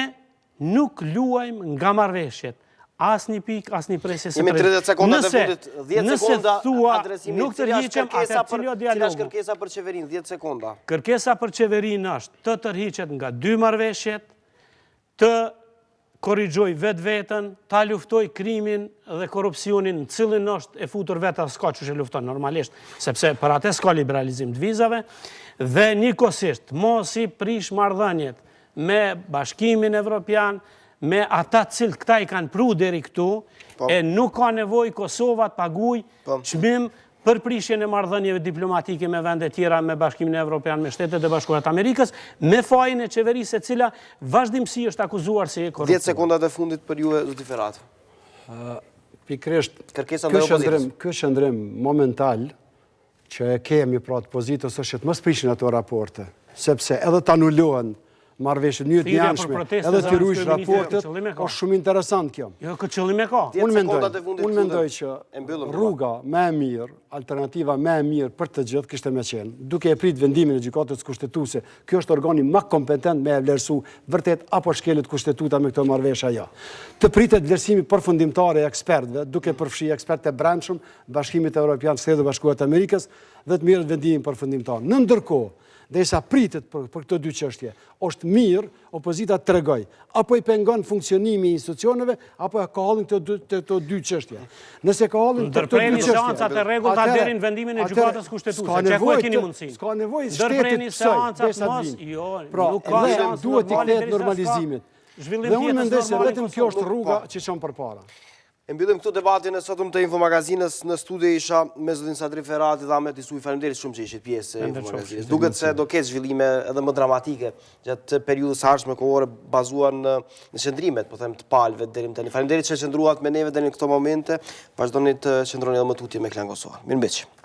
nuk luajmë nga marrëveshjet. As një pik, as një presje se Jemi 30 sekonda të fundit, 10 sekonda adresimi. Nuk të rriqem atë cilë dialogu. Cila është kërkesa për qeverinë, 10 sekonda. Kërkesa për qeverinë është të tërhiqet nga 2 marrëveshjet, të korrigjoj vetën, ta luftoj krimin dhe korrupsionin, cilin është e futur vetë s'ka që lufton normalisht, sepse për atë s'ka liberalizim të vizave, dhe njëkohësisht mos i prish marrëdhëniet me Bashkimin Evropian, me ata cilë këta i kanë pru deri këtu, e nuk ka nevoj Kosova të paguj çmim për prishjen e marrëdhënieve diplomatike me vende tjera, me Bashkimin Evropian, me Shtetet e Bashkuara të Amerikës, me fajin e qeverisë e cila vazhdimsi është akuzuar se e korruptuar. 10 sekondat e fundit për ju, zoti Ferati. Pikrisht, kërkesa ndaj opozitës. Ky qëndrim momental që e kemi pra të pozitës është që të mos prishin ato raporte, sepse edhe të anullohen marrëveshjet në mënyrë të janshme, edhe të ruajsh raportet, është shumë interesant kjo. Jo, këtë qëllim e ka. Unë mendoj që rruga më e mirë, alternativa më e mirë për të gjithë kishte më qenë, duke e prit vendimin e gjykatës kushtetuese, kjo është organi më kompetent me e vlerësu vërtet apo shkelet kushtetuta me këto marrëveshje ajo. Të pritet vlerësimi përfundimtar e ekspertëve, duke përfshi ekspertë e brendshëm, Bashkimit Evropian, Shtetet e Bashkuara të Amerikës, dhe të merret vendimin përfundimtar. Në ndërkohë, derisa pritet për këto 2 çështje, është mirë opozita të tregoj, apo i pengon funksionimi i institucioneve, apo ka hallin këto 2 çështje. Nëse ka hallin këto 2 çështje, ndërprerni seancat e rregullta deri në vendimin e gjykatës kushtetuese, që ku e keni mundësinë. S'ka nevojë ndërprerni seancat mos, jo, nuk ka seancë, duhet të kthehet normalizimit. Dhe unë mendoj se vetëm kjo është rruga që çon përpara. E mbyllim këtu debatin e sotëm të Infomagazinës. Në studio isha me zotin Sadri Ferati dhe Ahmet Isufi. Faleminderit shumë që ishit pjesë e Infomagazinës. Duket se do ketë zhvillime edhe më dramatike gjatë periudhës ardhshme kohore bazuar në qëndrimet, po them, të palëve deri më tani. Faleminderit që qëndruat me neve deri në këto momente. Vazhdoni të qëndroni edhe më tutje me Klan Kosova. Mirëmbëngjes.